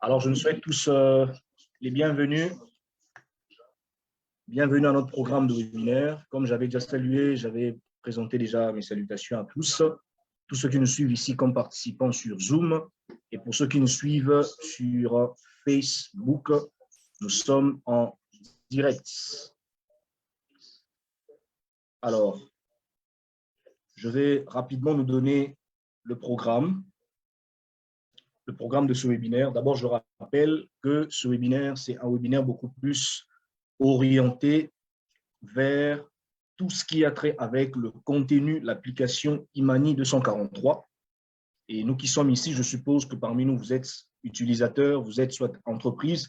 Alors, je nous souhaite tous les bienvenus. Bienvenue à notre programme de webinaire. Comme j'avais déjà salué, j'avais présenté déjà mes salutations à tous ceux qui nous suivent ici comme participants sur Zoom et pour ceux qui nous suivent sur Facebook, nous sommes en direct. Alors, je vais rapidement nous donner le programme de ce webinaire. D'abord, je rappelle que ce webinaire, c'est un webinaire beaucoup plus orienté vers tout ce qui a trait avec le contenu, l'application Imani 243. Et nous qui sommes ici, je suppose que parmi nous, vous êtes utilisateurs, vous êtes soit entreprise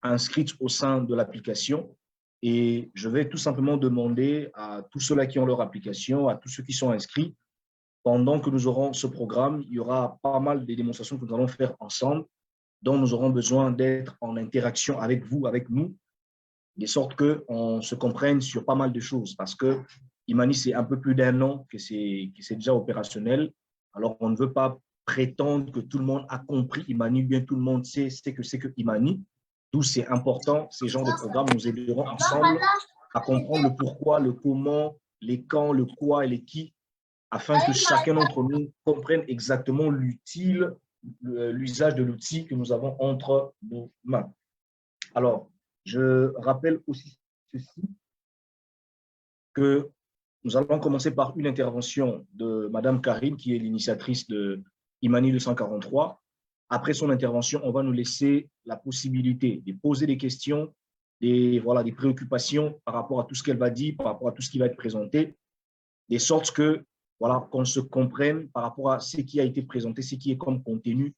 inscrite au sein de l'application. Et je vais tout simplement demander à tous ceux-là qui ont leur application, à tous ceux qui sont inscrits, pendant que nous aurons ce programme, il y aura pas mal de démonstrations que nous allons faire ensemble, dont nous aurons besoin d'être en interaction avec vous, avec nous, de sorte qu'on se comprenne sur pas mal de choses, parce que Imani, c'est un peu plus d'un an que c'est déjà opérationnel. Alors, on ne veut pas prétendre que tout le monde a compris Imani, bien tout le monde sait ce que c'est que Imani. D'où c'est important, ces genres de programmes nous aideront ensemble à comprendre le pourquoi, le comment, les quand, le quoi et les qui, afin que chacun d'entre nous comprenne exactement l'usage de l'outil que nous avons entre nos mains. Alors, je rappelle aussi ceci, que nous allons commencer par une intervention de Madame Karine, qui est l'initiatrice de Imani 243. Après son intervention, on va nous laisser la possibilité de poser des questions, des préoccupations par rapport à tout ce qu'elle va dire, par rapport à tout ce qui va être présenté, de sorte que qu'on se comprenne par rapport à ce qui a été présenté, ce qui est comme contenu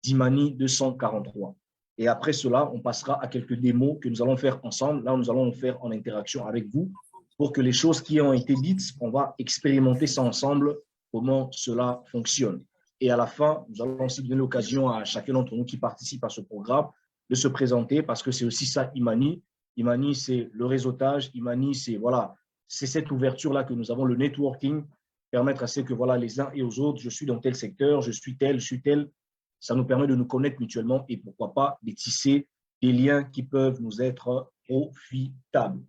d'Imani 243. Et après cela, on passera à quelques démos que nous allons faire ensemble. Là, nous allons le faire en interaction avec vous pour que les choses qui ont été dites, on va expérimenter ça ensemble, comment cela fonctionne. Et à la fin, nous allons aussi donner l'occasion à chacun d'entre nous qui participe à ce programme de se présenter, parce que c'est aussi ça, Imani. Imani, c'est le réseautage. Imani, c'est cette ouverture-là que nous avons, le networking, permettre à ce que les uns et aux autres, je suis dans tel secteur, je suis tel, ça nous permet de nous connaître mutuellement et pourquoi pas de tisser des liens qui peuvent nous être profitables.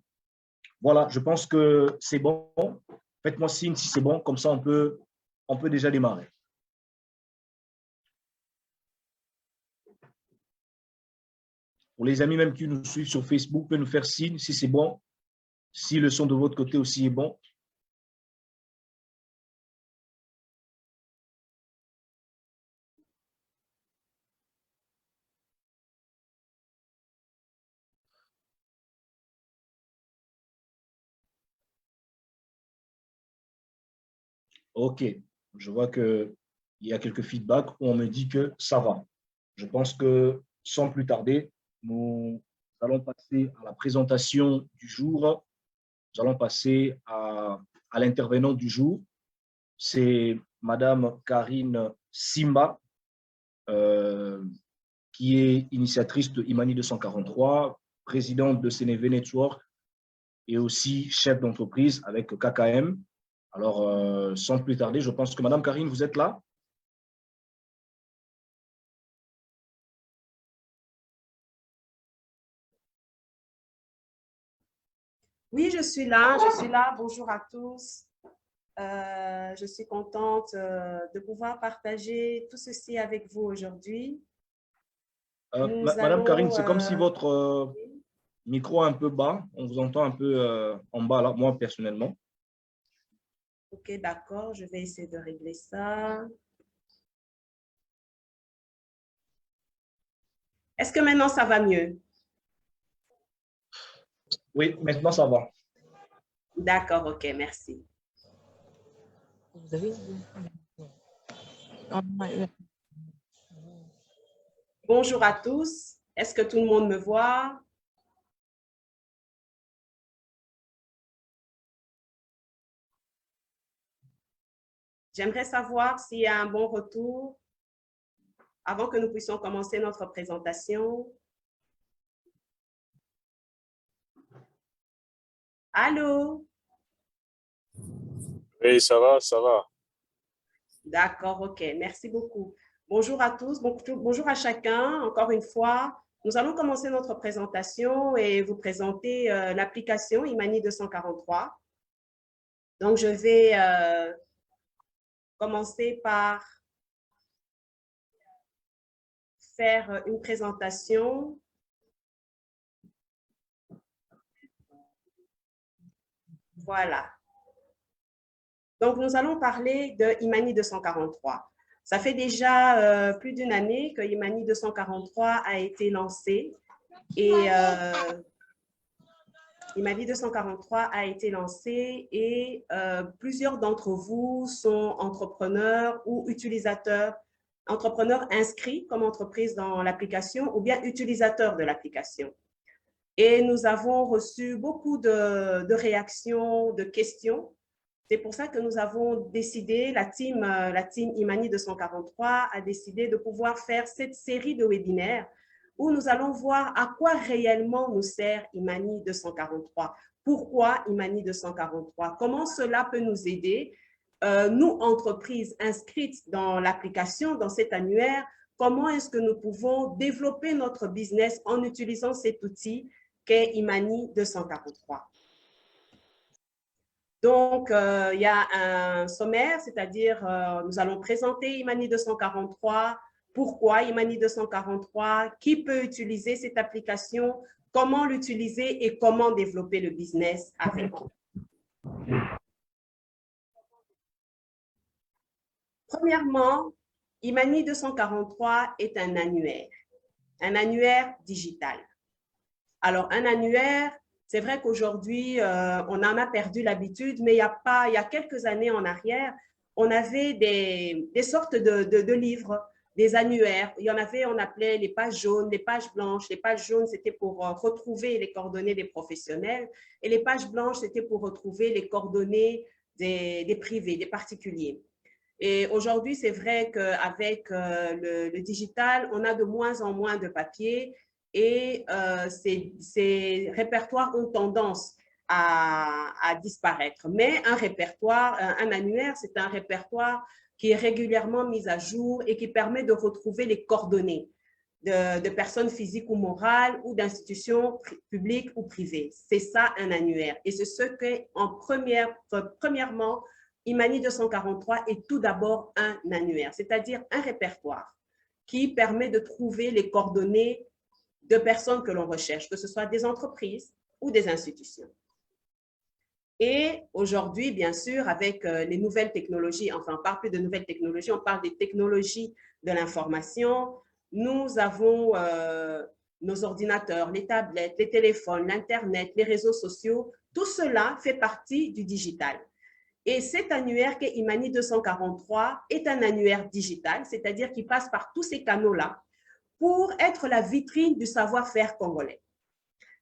Voilà, je pense que c'est bon. Faites-moi signe si c'est bon, comme ça on peut déjà démarrer. Pour les amis même qui nous suivent sur Facebook, vous pouvez nous faire signe si c'est bon, si le son de votre côté aussi est bon. OK, je vois qu'il y a quelques feedbacks où on me dit que ça va. Je pense que sans plus tarder, nous allons passer à la présentation du jour. Nous allons passer à l'intervenant du jour. C'est Madame Karine Simba, qui est initiatrice de Imani 243, présidente de CNV Network et aussi chef d'entreprise avec KKM. Alors, sans plus tarder, je pense que Madame Karine, vous êtes là? Oui, je suis là. Bonjour à tous. Je suis contente de pouvoir partager tout ceci avec vous aujourd'hui. Madame Karine, c'est comme si votre micro est un peu bas. On vous entend un peu en bas, là, moi personnellement. Ok, d'accord. Je vais essayer de régler ça. Est-ce que maintenant, ça va mieux? Oui, maintenant, ça va. D'accord, ok, merci. Bonjour à tous. Est-ce que tout le monde me voit? J'aimerais savoir s'il y a un bon retour avant que nous puissions commencer notre présentation. Allô? Oui, ça va, ça va. D'accord, ok. Merci beaucoup. Bonjour à tous, bonjour à chacun. Encore une fois, nous allons commencer notre présentation et vous présenter l'application Imani 243. Donc, je vais commencer par faire une présentation. Voilà. Donc, nous allons parler de Imani 243. Ça fait déjà plus d'une année que Imani 243 a été lancé et Imani 243 a été lancé et plusieurs d'entre vous sont entrepreneurs ou utilisateurs, entrepreneurs inscrits comme entreprise dans l'application ou bien utilisateurs de l'application. Et nous avons reçu beaucoup de réactions, de questions. C'est pour ça que nous avons décidé, la team Imani 243 a décidé de pouvoir faire cette série de webinaires où nous allons voir à quoi réellement nous sert Imani 243. Pourquoi Imani 243? Comment cela peut nous aider, nous, entreprises inscrites dans l'application, dans cet annuaire, comment est-ce que nous pouvons développer notre business en utilisant cet outil qu'est Imani 243. Donc, il y a un sommaire, c'est-à-dire nous allons présenter Imani 243, pourquoi Imani 243, qui peut utiliser cette application, comment l'utiliser et comment développer le business avec. Premièrement, Imani 243 est un annuaire digital. Alors, un annuaire, c'est vrai qu'aujourd'hui, on en a perdu l'habitude, mais il y a quelques années en arrière, on avait des sortes de livres, des annuaires. Il y en avait, on appelait les pages jaunes, les pages blanches. Les pages jaunes, c'était pour retrouver les coordonnées des professionnels et les pages blanches, c'était pour retrouver les coordonnées des privés, des particuliers. Et aujourd'hui, c'est vrai qu'avec le digital, on a de moins en moins de papier et ces répertoires ont tendance à disparaître. Mais un répertoire, un annuaire, c'est un répertoire qui est régulièrement mis à jour et qui permet de retrouver les coordonnées de personnes physiques ou morales ou d'institutions publiques ou privées. C'est ça un annuaire. Et c'est ce que, premièrement, Imani 243 est tout d'abord un annuaire, c'est-à-dire un répertoire qui permet de trouver les coordonnées de personnes que l'on recherche, que ce soit des entreprises ou des institutions. Et aujourd'hui, bien sûr, avec les nouvelles technologies, enfin, on ne parle plus de nouvelles technologies, on parle des technologies de l'information. Nous avons nos ordinateurs, les tablettes, les téléphones, l'Internet, les réseaux sociaux. Tout cela fait partie du digital. Et cet annuaire qu'est Imani 243 est un annuaire digital, c'est-à-dire qu'il passe par tous ces canaux-là pour être la vitrine du savoir-faire congolais.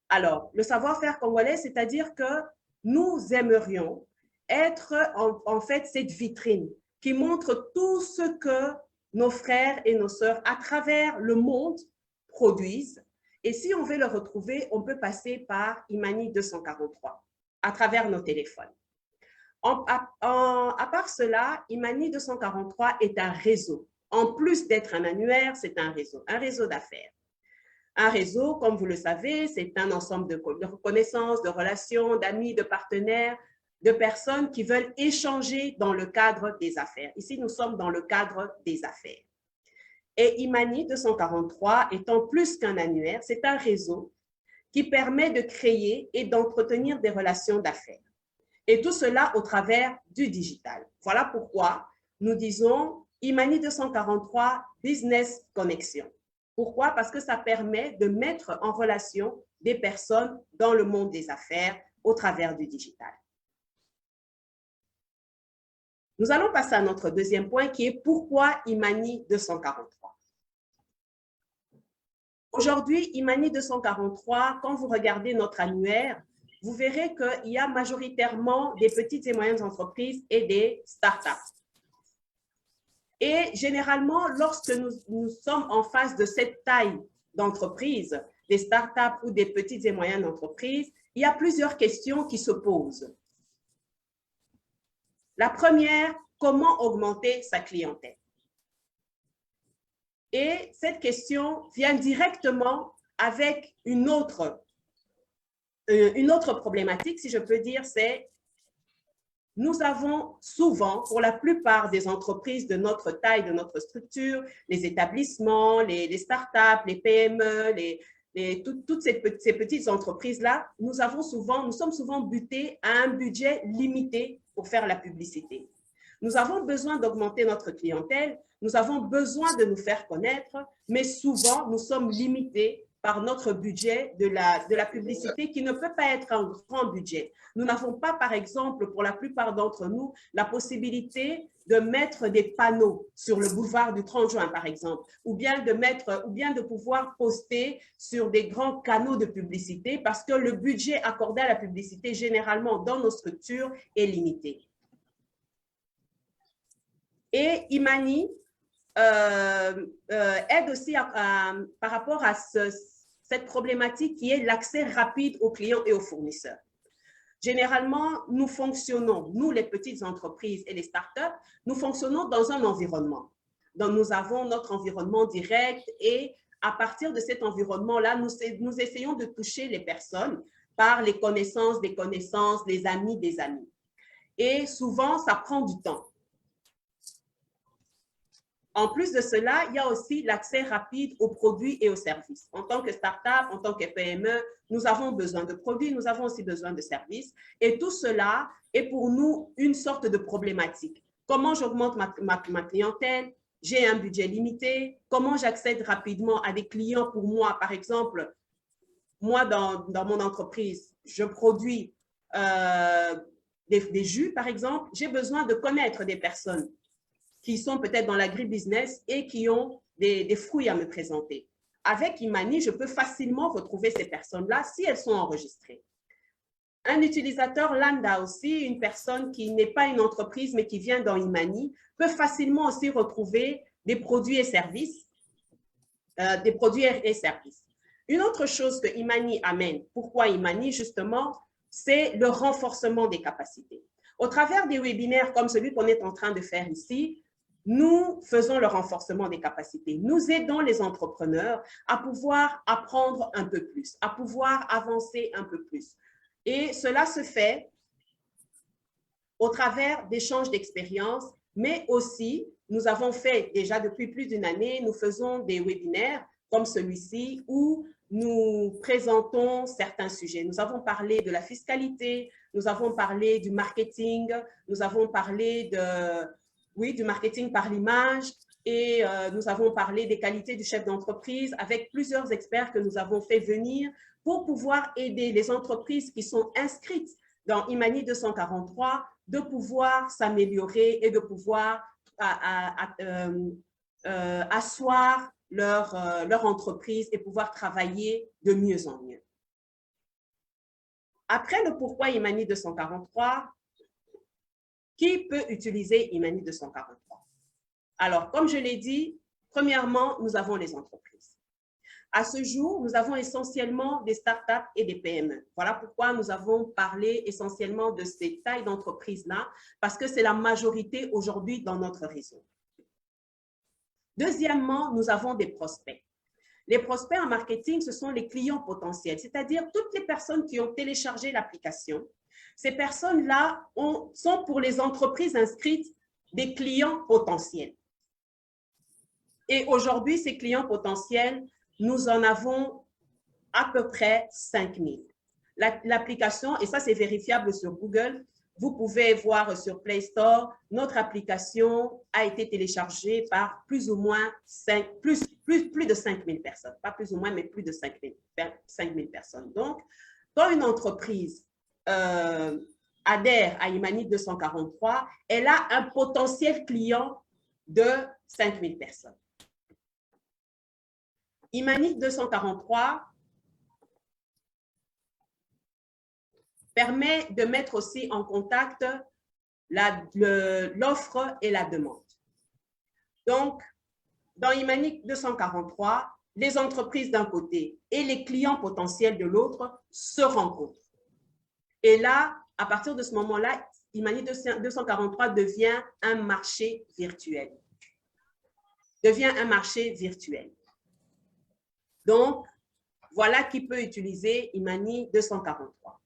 Alors, le savoir-faire congolais, c'est-à-dire que nous aimerions être en fait cette vitrine qui montre tout ce que nos frères et nos sœurs à travers le monde produisent. Et si on veut le retrouver, on peut passer par Imani 243 à travers nos téléphones. À part cela, Imani 243 est un réseau. En plus d'être un annuaire, c'est un réseau d'affaires. Un réseau, comme vous le savez, c'est un ensemble de connaissances, de relations, d'amis, de partenaires, de personnes qui veulent échanger dans le cadre des affaires. Ici, nous sommes dans le cadre des affaires. Et Imani 243 étant plus qu'un annuaire, c'est un réseau qui permet de créer et d'entretenir des relations d'affaires. Et tout cela au travers du digital. Voilà pourquoi nous disons Imani 243 Business Connexion. Pourquoi? Parce que ça permet de mettre en relation des personnes dans le monde des affaires au travers du digital. Nous allons passer à notre deuxième point qui est pourquoi Imani 243. Aujourd'hui, Imani 243, quand vous regardez notre annuaire, vous verrez qu'il y a majoritairement des petites et moyennes entreprises et des startups. Et généralement, lorsque nous sommes en face de cette taille d'entreprise, des startups ou des petites et moyennes entreprises, il y a plusieurs questions qui se posent. La première, comment augmenter sa clientèle? Et cette question vient directement avec une autre problématique, si je peux dire, c'est nous avons souvent, pour la plupart des entreprises de notre taille, de notre structure, les établissements, les startups, les PME, toutes ces petites entreprises-là, nous sommes souvent butés à un budget limité pour faire la publicité. Nous avons besoin d'augmenter notre clientèle, nous avons besoin de nous faire connaître, mais souvent, nous sommes limités par notre budget de la publicité qui ne peut pas être un grand budget. Nous n'avons pas, par exemple, pour la plupart d'entre nous, la possibilité de mettre des panneaux sur le boulevard du 30 juin, par exemple, ou bien de pouvoir poster sur des grands canaux de publicité parce que le budget accordé à la publicité, généralement, dans nos structures, est limité. Et Imani aide aussi par rapport à cette problématique qui est l'accès rapide aux clients et aux fournisseurs. Généralement, nous fonctionnons, nous les petites entreprises et les startups, nous fonctionnons dans un environnement. Donc, nous avons notre environnement direct et à partir de cet environnement-là, nous essayons de toucher les personnes par les connaissances des connaissances, les amis des amis. Et souvent, ça prend du temps. En plus de cela, il y a aussi l'accès rapide aux produits et aux services. En tant que start-up, en tant que PME, nous avons besoin de produits, nous avons aussi besoin de services. Et tout cela est pour nous une sorte de problématique. Comment j'augmente ma clientèle? J'ai un budget limité. Comment j'accède rapidement à des clients pour moi? Par exemple, moi, dans mon entreprise, je produis des jus, par exemple. J'ai besoin de connaître des personnes qui sont peut-être dans l'agribusiness et qui ont des fruits à me présenter. Avec Imani, je peux facilement retrouver ces personnes-là si elles sont enregistrées. Un utilisateur lambda aussi, une personne qui n'est pas une entreprise mais qui vient dans Imani, peut facilement aussi retrouver des produits et services. Une autre chose que Imani amène, pourquoi Imani justement, c'est le renforcement des capacités. Au travers des webinaires comme celui qu'on est en train de faire ici, nous faisons le renforcement des capacités. Nous aidons les entrepreneurs à pouvoir apprendre un peu plus, à pouvoir avancer un peu plus. Et cela se fait au travers d'échanges d'expériences, mais aussi, nous avons fait déjà depuis plus d'une année, nous faisons des webinaires comme celui-ci où nous présentons certains sujets. Nous avons parlé de la fiscalité, nous avons parlé du marketing, nous avons parlé du marketing par l'image et nous avons parlé des qualités du chef d'entreprise avec plusieurs experts que nous avons fait venir pour pouvoir aider les entreprises qui sont inscrites dans Imani 243 de pouvoir s'améliorer et de pouvoir asseoir leur entreprise et pouvoir travailler de mieux en mieux. Après le pourquoi Imani 243, qui peut utiliser Imani 243? Alors, comme je l'ai dit, premièrement, nous avons les entreprises. À ce jour, nous avons essentiellement des startups et des PME. Voilà pourquoi nous avons parlé essentiellement de ces tailles d'entreprises-là, parce que c'est la majorité aujourd'hui dans notre réseau. Deuxièmement, nous avons des prospects. Les prospects en marketing, ce sont les clients potentiels, c'est-à-dire toutes les personnes qui ont téléchargé l'application. Ces personnes-là sont pour les entreprises inscrites des clients potentiels. Et aujourd'hui, ces clients potentiels, nous en avons à peu près 5000. L'application, et ça c'est vérifiable sur Google, vous pouvez voir sur Play Store, notre application a été téléchargée par plus ou moins plus de 5000 personnes. Pas plus ou moins, mais plus de 5000 personnes. Donc, quand une entreprise adhère à Imani 243, elle a un potentiel client de 5000 personnes. Imani 243 permet de mettre aussi en contact l'offre et la demande. Donc, dans Imani 243, les entreprises d'un côté et les clients potentiels de l'autre se rencontrent. Et là, à partir de ce moment-là, Imani 243 devient un marché virtuel. devient un marché virtuel. Donc, voilà qui peut utiliser Imani 243.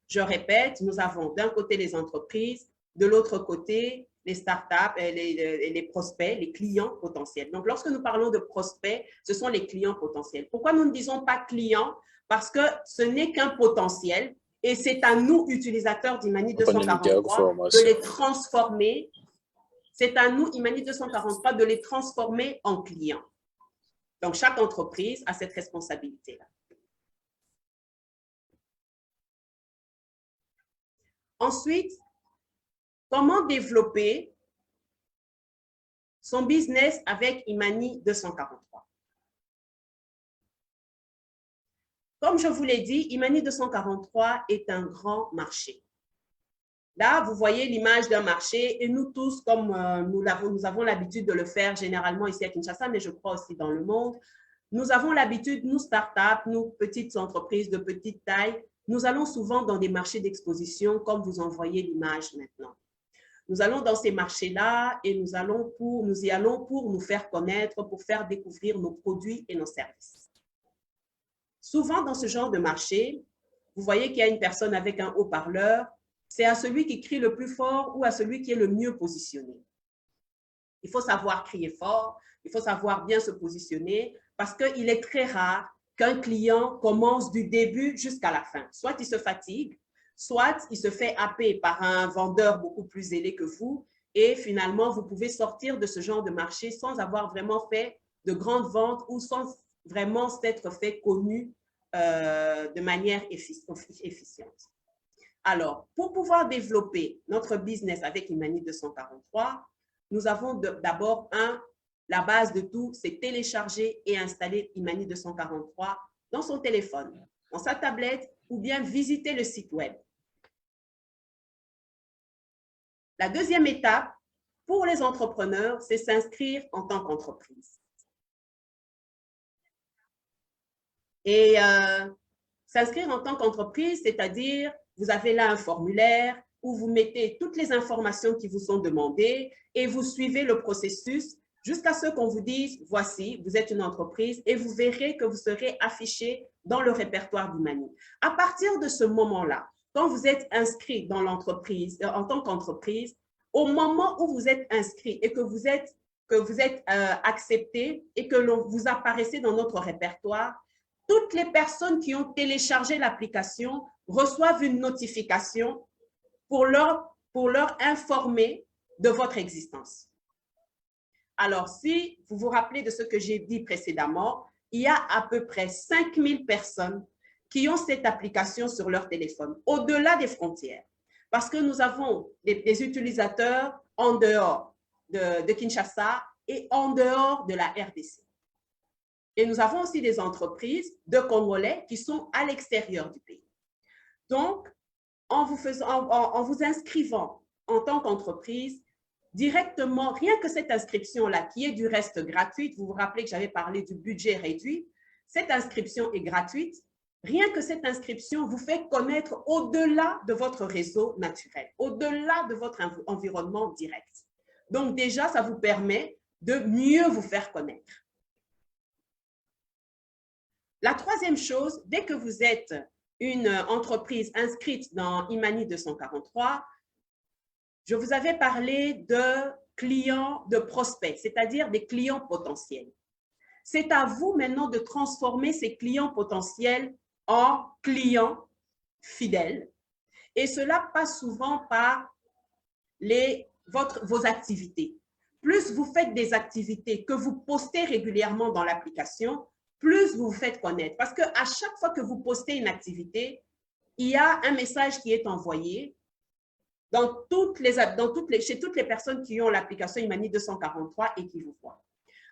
Je répète, nous avons d'un côté les entreprises, de l'autre côté les startups, les prospects, les clients potentiels. Donc, lorsque nous parlons de prospects, ce sont les clients potentiels. Pourquoi nous ne disons pas clients? Parce que ce n'est qu'un potentiel et c'est à nous, utilisateurs d'Imani 243, de les transformer. C'est à nous, Imani 243, de les transformer en clients. Donc, chaque entreprise a cette responsabilité-là. Ensuite, comment développer son business avec Imani 243? Comme je vous l'ai dit, Imani 243 est un grand marché. Là, vous voyez l'image d'un marché et nous tous, comme nous avons l'habitude de le faire généralement ici à Kinshasa, mais je crois aussi dans le monde, nous avons l'habitude, nous startups, nous petites entreprises de petite taille, nous allons souvent dans des marchés d'exposition comme vous en voyez l'image maintenant. Nous allons dans ces marchés-là et nous y allons pour nous faire connaître, pour faire découvrir nos produits et nos services. Souvent, dans ce genre de marché, vous voyez qu'il y a une personne avec un haut-parleur, c'est à celui qui crie le plus fort ou à celui qui est le mieux positionné. Il faut savoir crier fort, il faut savoir bien se positionner parce qu'il est très rare qu'un client commence du début jusqu'à la fin. Soit il se fatigue, soit il se fait happer par un vendeur beaucoup plus zélé que vous et finalement, vous pouvez sortir de ce genre de marché sans avoir vraiment fait de grandes ventes ou sans vraiment s'être fait connu de manière efficiente. Alors, pour pouvoir développer notre business avec Imani 243, nous avons d'abord la base de tout, c'est télécharger et installer Imani 243 dans son téléphone, dans sa tablette ou bien visiter le site web. La deuxième étape pour les entrepreneurs, c'est s'inscrire en tant qu'entreprise. Et s'inscrire en tant qu'entreprise, c'est-à-dire vous avez là un formulaire où vous mettez toutes les informations qui vous sont demandées et vous suivez le processus jusqu'à ce qu'on vous dise, voici, vous êtes une entreprise et vous verrez que vous serez affiché dans le répertoire d'Imani. À partir de ce moment-là, quand vous êtes inscrit dans l'entreprise, en tant qu'entreprise, au moment où vous êtes inscrit et que vous êtes accepté et que vous apparaissez dans notre répertoire, toutes les personnes qui ont téléchargé l'application reçoivent une notification pour leur informer de votre existence. Alors, si vous vous rappelez de ce que j'ai dit précédemment, il y a à peu près 5000 personnes qui ont cette application sur leur téléphone, au-delà des frontières. Parce que nous avons des utilisateurs en dehors de Kinshasa et en dehors de la RDC. Et nous avons aussi des entreprises de Congolais qui sont à l'extérieur du pays. Donc, en vous inscrivant en tant qu'entreprise, directement, rien que cette inscription-là, qui est du reste gratuite, vous vous rappelez que j'avais parlé du budget réduit, cette inscription est gratuite. Rien que cette inscription vous fait connaître au-delà de votre réseau naturel, au-delà de votre environnement direct. Donc déjà, ça vous permet de mieux vous faire connaître. La troisième chose, dès que vous êtes une entreprise inscrite dans Imani 243, je vous avais parlé de clients, de prospects, c'est-à-dire des clients potentiels. C'est à vous maintenant de transformer ces clients potentiels en clients fidèles. Et cela passe souvent par vos activités. Plus vous faites des activités que vous postez régulièrement dans l'application, plus vous vous faites connaître. Parce qu'à chaque fois que vous postez une activité, il y a un message qui est envoyé chez toutes les personnes qui ont l'application Imani 243 et qui vous voient.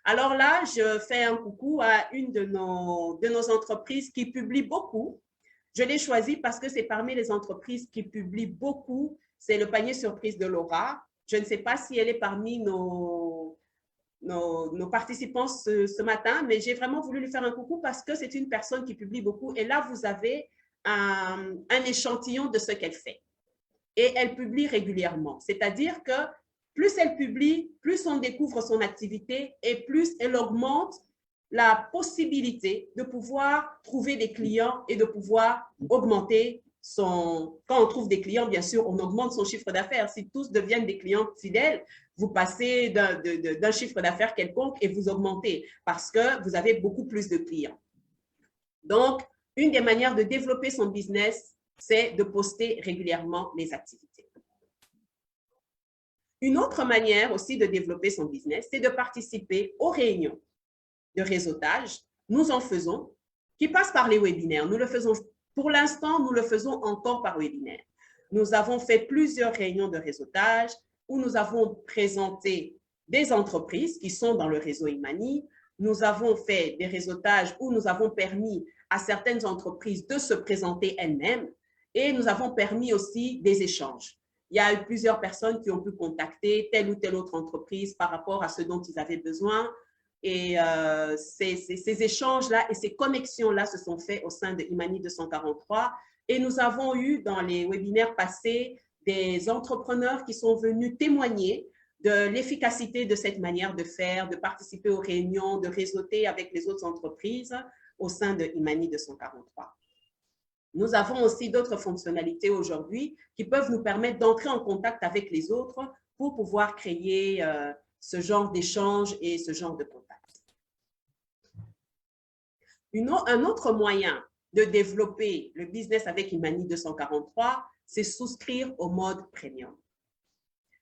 Alors là, je fais un coucou à une de nos entreprises qui publie beaucoup. Je l'ai choisie parce que c'est parmi les entreprises qui publient beaucoup. C'est le panier surprise de Laura. Je ne sais pas si elle est parmi nos participants ce matin, mais j'ai vraiment voulu lui faire un coucou parce que c'est une personne qui publie beaucoup. Et là, vous avez un échantillon de ce qu'elle fait. Et elle publie régulièrement. C'est-à-dire que plus elle publie, plus on découvre son activité et plus elle augmente la possibilité de pouvoir trouver des clients et de pouvoir augmenter son… Quand on trouve des clients, bien sûr, on augmente son chiffre d'affaires. Si tous deviennent des clients fidèles, vous passez d'un chiffre d'affaires quelconque et vous augmentez parce que vous avez beaucoup plus de clients. Donc, une des manières de développer son business, c'est de poster régulièrement les activités. Une autre manière aussi de développer son business, c'est de participer aux réunions de réseautage. Nous en faisons, qui passent par les webinaires. Nous le faisons, pour l'instant, nous le faisons encore par webinaire. Nous avons fait plusieurs réunions de réseautage où nous avons présenté des entreprises qui sont dans le réseau Imani. Nous avons fait des réseautages où nous avons permis à certaines entreprises de se présenter elles-mêmes et nous avons permis aussi des échanges. Il y a eu plusieurs personnes qui ont pu contacter telle ou telle autre entreprise par rapport à ce dont ils avaient besoin. Et ces échanges-là et ces connexions-là se sont faits au sein de Imani 243. Et nous avons eu dans les webinaires passés des entrepreneurs qui sont venus témoigner de l'efficacité de cette manière de faire, de participer aux réunions, de réseauter avec les autres entreprises au sein de Imani 243. Nous avons aussi d'autres fonctionnalités aujourd'hui qui peuvent nous permettre d'entrer en contact avec les autres pour pouvoir créer ce genre d'échange et ce genre de contact. Un autre moyen de développer le business avec Imani 243, c'est souscrire au mode premium.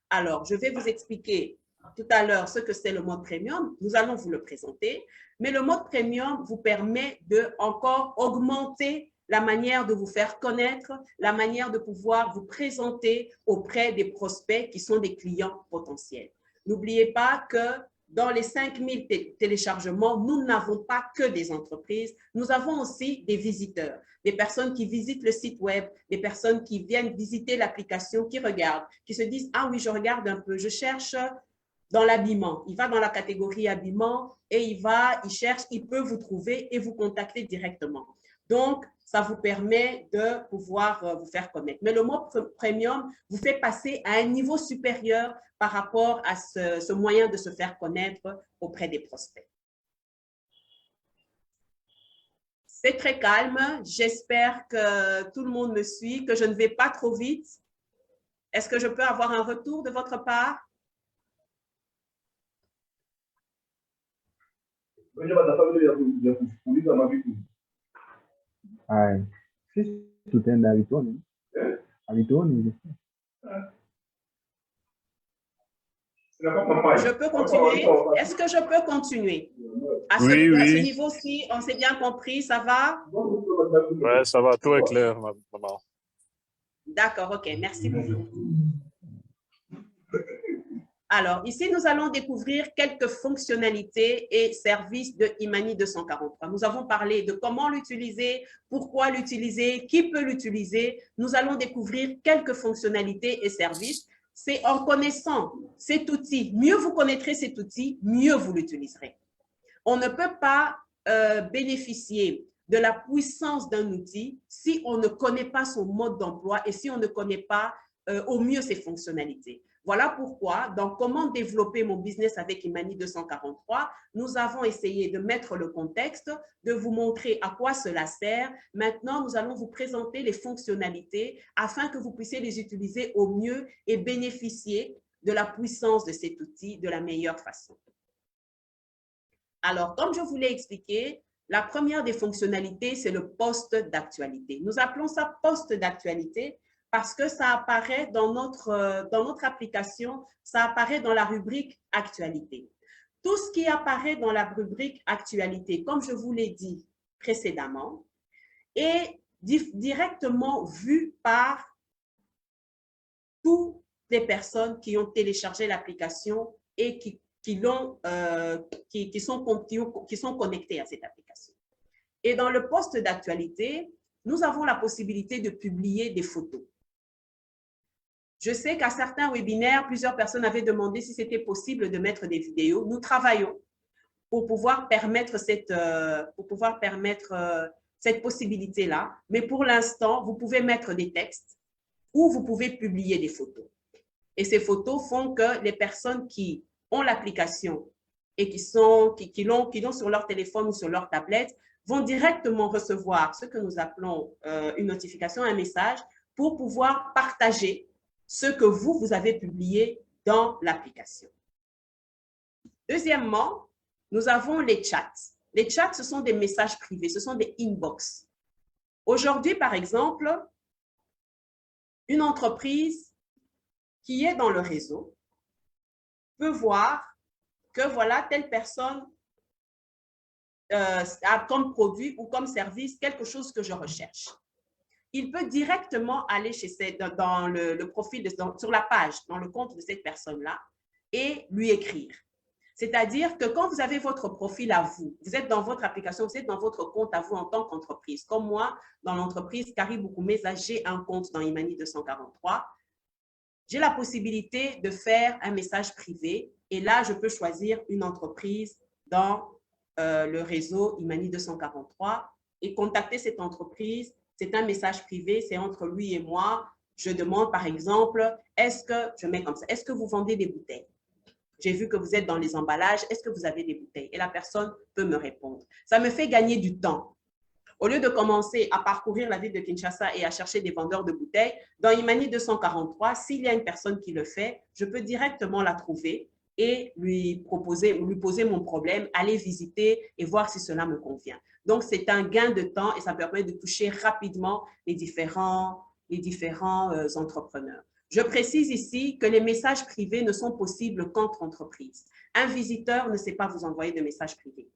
Alors, je vais vous expliquer tout à l'heure ce que c'est le mode premium. Nous allons vous le présenter. Mais le mode premium vous permet de encore augmenter la manière de vous faire connaître, la manière de pouvoir vous présenter auprès des prospects qui sont des clients potentiels. N'oubliez pas que dans les 5000 téléchargements, nous n'avons pas que des entreprises, nous avons aussi des visiteurs, des personnes qui visitent le site web, des personnes qui viennent visiter l'application, qui regardent, qui se disent « Ah oui, je regarde un peu, je cherche dans l'habillement. » Il va dans la catégorie habillement et il cherche, il peut vous trouver et vous contacter directement. Donc, ça vous permet de pouvoir vous faire connaître. Mais le mode premium vous fait passer à un niveau supérieur par rapport à ce moyen de se faire connaître auprès des prospects. C'est très calme. J'espère que tout le monde me suit, que je ne vais pas trop vite. Est-ce que je peux avoir un retour de votre part? Sisi tutaenda Avitoni. Avitoni. Je peux continuer? Est-ce que je peux continuer? À ce niveau-ci, on s'est bien compris, ça va? Oui, ça va, tout est clair, maman. D'accord, ok, merci beaucoup. Alors, ici, nous allons découvrir quelques fonctionnalités et services de Imani 243. Nous avons parlé de comment l'utiliser, pourquoi l'utiliser, qui peut l'utiliser. Nous allons découvrir quelques fonctionnalités et services. C'est en connaissant cet outil, mieux vous connaîtrez cet outil, mieux vous l'utiliserez. On ne peut pas bénéficier de la puissance d'un outil si on ne connaît pas son mode d'emploi et si on ne connaît pas au mieux ses fonctionnalités. Voilà pourquoi, dans Comment développer mon business avec Imani 243, nous avons essayé de mettre le contexte, de vous montrer à quoi cela sert. Maintenant, nous allons vous présenter les fonctionnalités afin que vous puissiez les utiliser au mieux et bénéficier de la puissance de cet outil de la meilleure façon. Alors, comme je vous l'ai expliqué, la première des fonctionnalités, c'est le poste d'actualité. Nous appelons ça poste d'actualité parce que ça apparaît dans notre application, ça apparaît dans la rubrique actualité. Tout ce qui apparaît dans la rubrique actualité, comme je vous l'ai dit précédemment, est directement vu par toutes les personnes qui ont téléchargé l'application et qui sont connectés à cette application. Et dans le poste d'actualité, nous avons la possibilité de publier des photos. Je sais qu'à certains webinaires, plusieurs personnes avaient demandé si c'était possible de mettre des vidéos. Nous travaillons pour pouvoir permettre cette possibilité-là. Mais pour l'instant, vous pouvez mettre des textes ou vous pouvez publier des photos. Et ces photos font que les personnes qui ont l'application et qui l'ont sur leur téléphone ou sur leur tablette vont directement recevoir ce que nous appelons une notification, un message, pour pouvoir partager ce que vous avez publié dans l'application. Deuxièmement, nous avons les chats. Les chats, ce sont des messages privés, ce sont des inbox. Aujourd'hui, par exemple, une entreprise qui est dans le réseau peut voir que voilà, telle personne a comme produit ou comme service quelque chose que je recherche. Il peut directement aller dans le profil, sur la page, dans le compte de cette personne-là et lui écrire. C'est-à-dire que quand vous avez votre profil à vous, vous êtes dans votre application, vous êtes dans votre compte à vous en tant qu'entreprise. Comme moi, dans l'entreprise Caribou Koumeza, j'ai un compte dans Imani 243. J'ai la possibilité de faire un message privé et là, je peux choisir une entreprise dans le réseau Imani 243 et contacter cette entreprise. C'est un message privé, c'est entre lui et moi. Je demande par exemple, je mets comme ça, est-ce que vous vendez des bouteilles? J'ai vu que vous êtes dans les emballages, est-ce que vous avez des bouteilles? Et la personne peut me répondre. Ça me fait gagner du temps. Au lieu de commencer à parcourir la ville de Kinshasa et à chercher des vendeurs de bouteilles, dans Imani 243, s'il y a une personne qui le fait, je peux directement la trouver et lui poser mon problème, aller visiter et voir si cela me convient. Donc, c'est un gain de temps et ça permet de toucher rapidement les différents entrepreneurs. Je précise ici que les messages privés ne sont possibles qu'entre entreprises. Un visiteur ne sait pas vous envoyer de messages privés.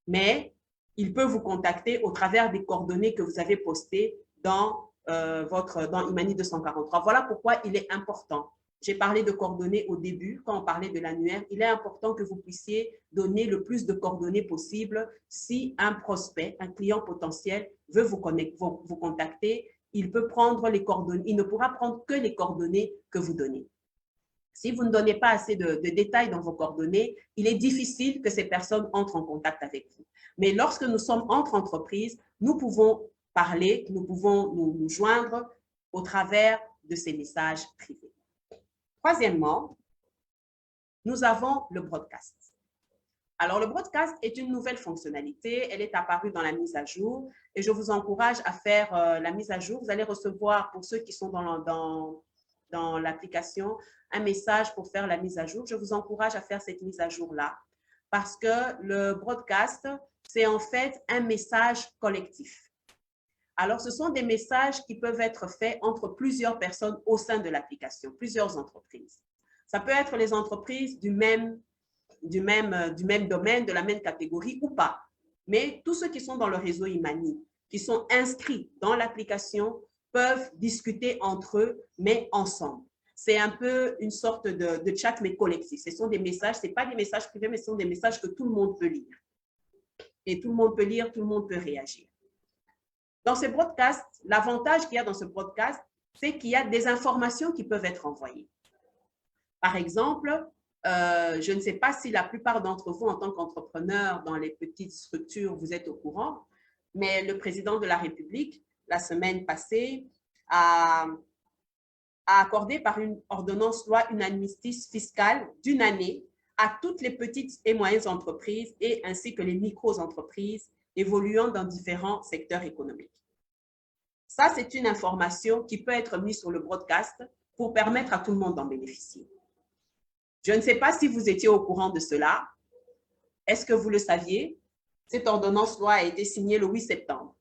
Mais il peut vous contacter au travers des coordonnées que vous avez postées dans Imani 243. Voilà pourquoi il est important. J'ai parlé de coordonnées au début, quand on parlait de l'annuaire. Il est important que vous puissiez donner le plus de coordonnées possible si un prospect, un client potentiel veut vous contacter. Il peut prendre les coordonnées, il ne pourra prendre que les coordonnées que vous donnez. Si vous ne donnez pas assez de détails dans vos coordonnées, il est difficile que ces personnes entrent en contact avec vous. Mais lorsque nous sommes entre entreprises, nous pouvons parler, nous pouvons nous joindre au travers de ces messages privés. Troisièmement, nous avons le broadcast. Alors, le broadcast est une nouvelle fonctionnalité. Elle est apparue dans la mise à jour et je vous encourage à faire la mise à jour. Vous allez recevoir, pour ceux qui sont dans l'application, un message pour faire la mise à jour. Je vous encourage à faire cette mise à jour-là parce que le broadcast, c'est en fait un message collectif. Alors, ce sont des messages qui peuvent être faits entre plusieurs personnes au sein de l'application, plusieurs entreprises. Ça peut être les entreprises du même domaine, de la même catégorie ou pas. Mais tous ceux qui sont dans le réseau Imani, qui sont inscrits dans l'application, peuvent discuter entre eux, mais ensemble. C'est un peu une sorte de chat, mais collectif. Ce sont des messages, ce ne sont pas des messages privés, mais ce sont des messages que tout le monde peut lire. Et tout le monde peut lire, tout le monde peut réagir. Dans ce broadcast, l'avantage qu'il y a dans ce broadcast, c'est qu'il y a des informations qui peuvent être envoyées. Par exemple, je ne sais pas si la plupart d'entre vous, en tant qu'entrepreneurs dans les petites structures, vous êtes au courant, mais le président de la République, la semaine passée, a accordé par une ordonnance loi une amnistie fiscale d'1 année à toutes les petites et moyennes entreprises et ainsi que les micro-entreprises évoluant dans différents secteurs économiques. Ça, c'est une information qui peut être mise sur le broadcast pour permettre à tout le monde d'en bénéficier. Je ne sais pas si vous étiez au courant de cela. Est-ce que vous le saviez? Cette ordonnance-loi a été signée le 8 septembre.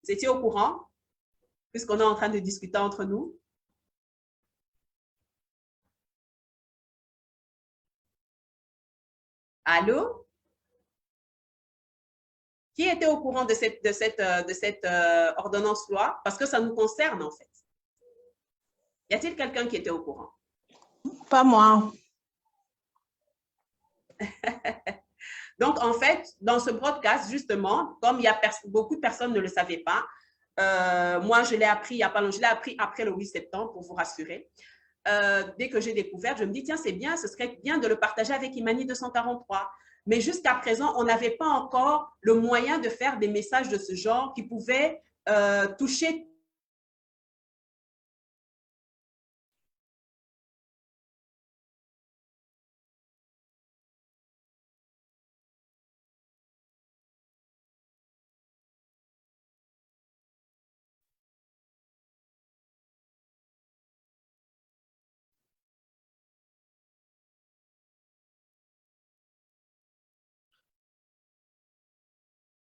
Vous étiez au courant? Puisqu'on est en train de discuter entre nous. Allô? Qui était au courant de cette ordonnance-loi? Parce que ça nous concerne, en fait. Y a-t-il quelqu'un qui était au courant? Pas moi. Donc, en fait, dans ce broadcast, justement, comme beaucoup de personnes ne le savaient pas, moi, je l'ai appris il y a pas longtemps, je l'ai appris après le 8 septembre, pour vous rassurer. Dès que j'ai découvert, je me dis, tiens, c'est bien, ce serait bien de le partager avec Imani 243. Mais jusqu'à présent, on n'avait pas encore le moyen de faire des messages de ce genre qui pouvaient toucher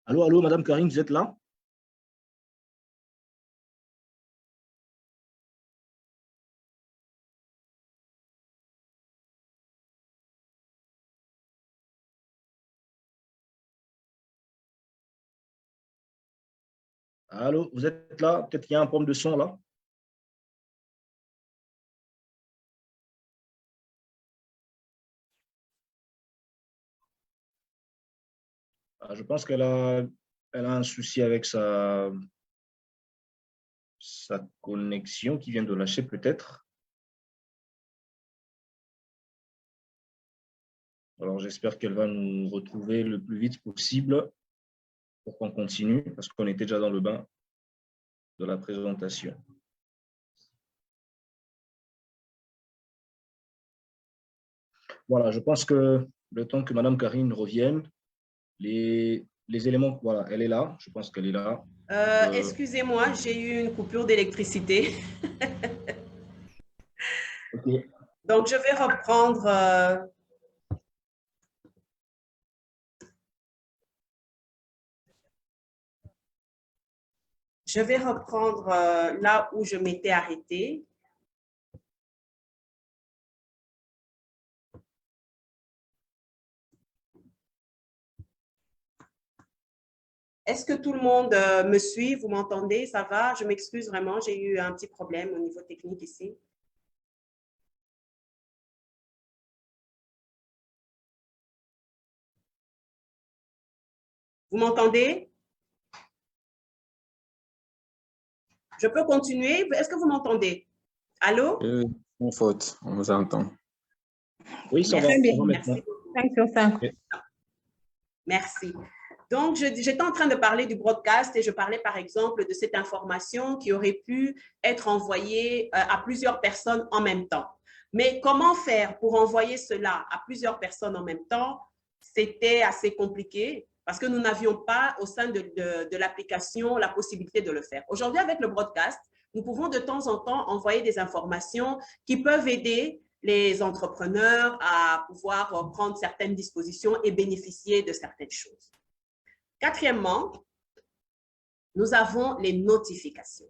Allô, allô, Madame Karine, vous êtes là? Allô, vous êtes là? Peut-être qu'il y a un problème de son là. Je pense elle a un souci avec sa connexion qui vient de lâcher peut-être. Alors, j'espère qu'elle va nous retrouver le plus vite possible pour qu'on continue, parce qu'on était déjà dans le bain de la présentation. Voilà, je pense que le temps que Madame Karine revienne, les éléments, voilà, elle est là, je pense qu'elle est là. Excusez-moi, j'ai eu une coupure d'électricité. Okay. Donc, je vais reprendre. Je vais reprendre là où je m'étais arrêtée. Est-ce que tout le monde me suit? Vous m'entendez? Ça va? Je m'excuse vraiment, j'ai eu un petit problème au niveau technique ici. Vous m'entendez? Je peux continuer? Est-ce que vous m'entendez? Allô? Sans faute, on vous entend. Oui, ça va. Merci. 5 sur 5. Merci. Donc, j'étais en train de parler du broadcast et je parlais par exemple de cette information qui aurait pu être envoyée à plusieurs personnes en même temps. Mais comment faire pour envoyer cela à plusieurs personnes en même temps? C'était assez compliqué parce que nous n'avions pas au sein de l'application la possibilité de le faire. Aujourd'hui, avec le broadcast, nous pouvons de temps en temps envoyer des informations qui peuvent aider les entrepreneurs à pouvoir prendre certaines dispositions et bénéficier de certaines choses. Quatrièmement, nous avons les notifications.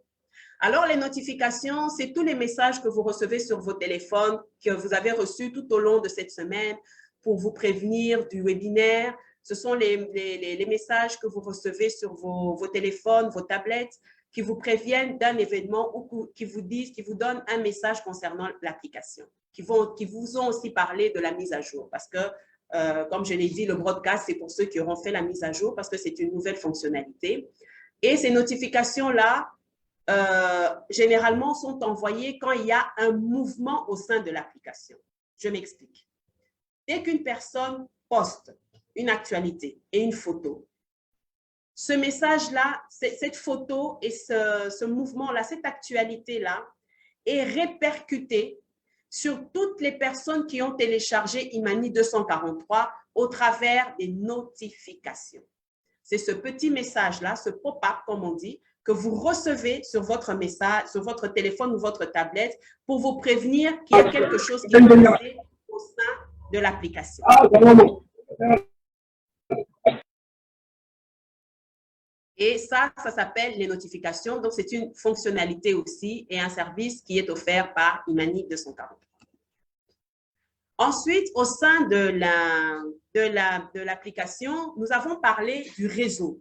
Alors, les notifications, c'est tous les messages que vous recevez sur vos téléphones, que vous avez reçus tout au long de cette semaine pour vous prévenir du webinaire. Ce sont les messages que vous recevez sur vos téléphones, vos tablettes, qui vous préviennent d'un événement ou qui vous donnent un message concernant l'application, qui vous ont aussi parlé de la mise à jour. Parce que, comme je l'ai dit, le broadcast, c'est pour ceux qui auront fait la mise à jour parce que c'est une nouvelle fonctionnalité. Et ces notifications-là, généralement, sont envoyées quand il y a un mouvement au sein de l'application. Je m'explique. Dès qu'une personne poste une actualité et une photo, ce message-là, cette photo et ce mouvement-là, cette actualité-là est répercutée sur toutes les personnes qui ont téléchargé Imani 243 au travers des notifications. C'est ce petit message-là, ce pop-up, comme on dit, que vous recevez sur votre message, sur votre téléphone ou votre tablette pour vous prévenir qu'il y a quelque chose qui est passé au sein de l'application. Et ça s'appelle les notifications. Donc, c'est une fonctionnalité aussi et un service qui est offert par Imani 243. Ensuite, au sein de l'application, nous avons parlé du réseau.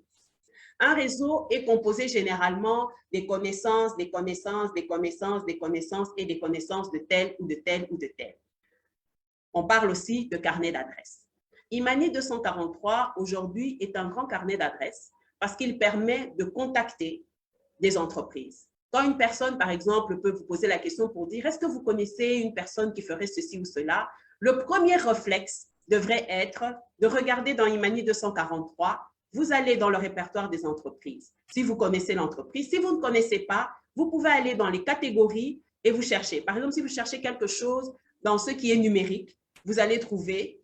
Un réseau est composé généralement des connaissances, des connaissances, des connaissances, des connaissances et des connaissances de tel ou de tel ou de tel. On parle aussi de carnet d'adresses. Imani 243, aujourd'hui, est un grand carnet d'adresses parce qu'il permet de contacter des entreprises. Quand une personne, par exemple, peut vous poser la question pour dire « Est-ce que vous connaissez une personne qui ferait ceci ou cela ?» Le premier réflexe devrait être de regarder dans Imani 243. Vous allez dans le répertoire des entreprises. Si vous connaissez l'entreprise, si vous ne connaissez pas, vous pouvez aller dans les catégories et vous cherchez. Par exemple, si vous cherchez quelque chose dans ce qui est numérique, vous allez trouver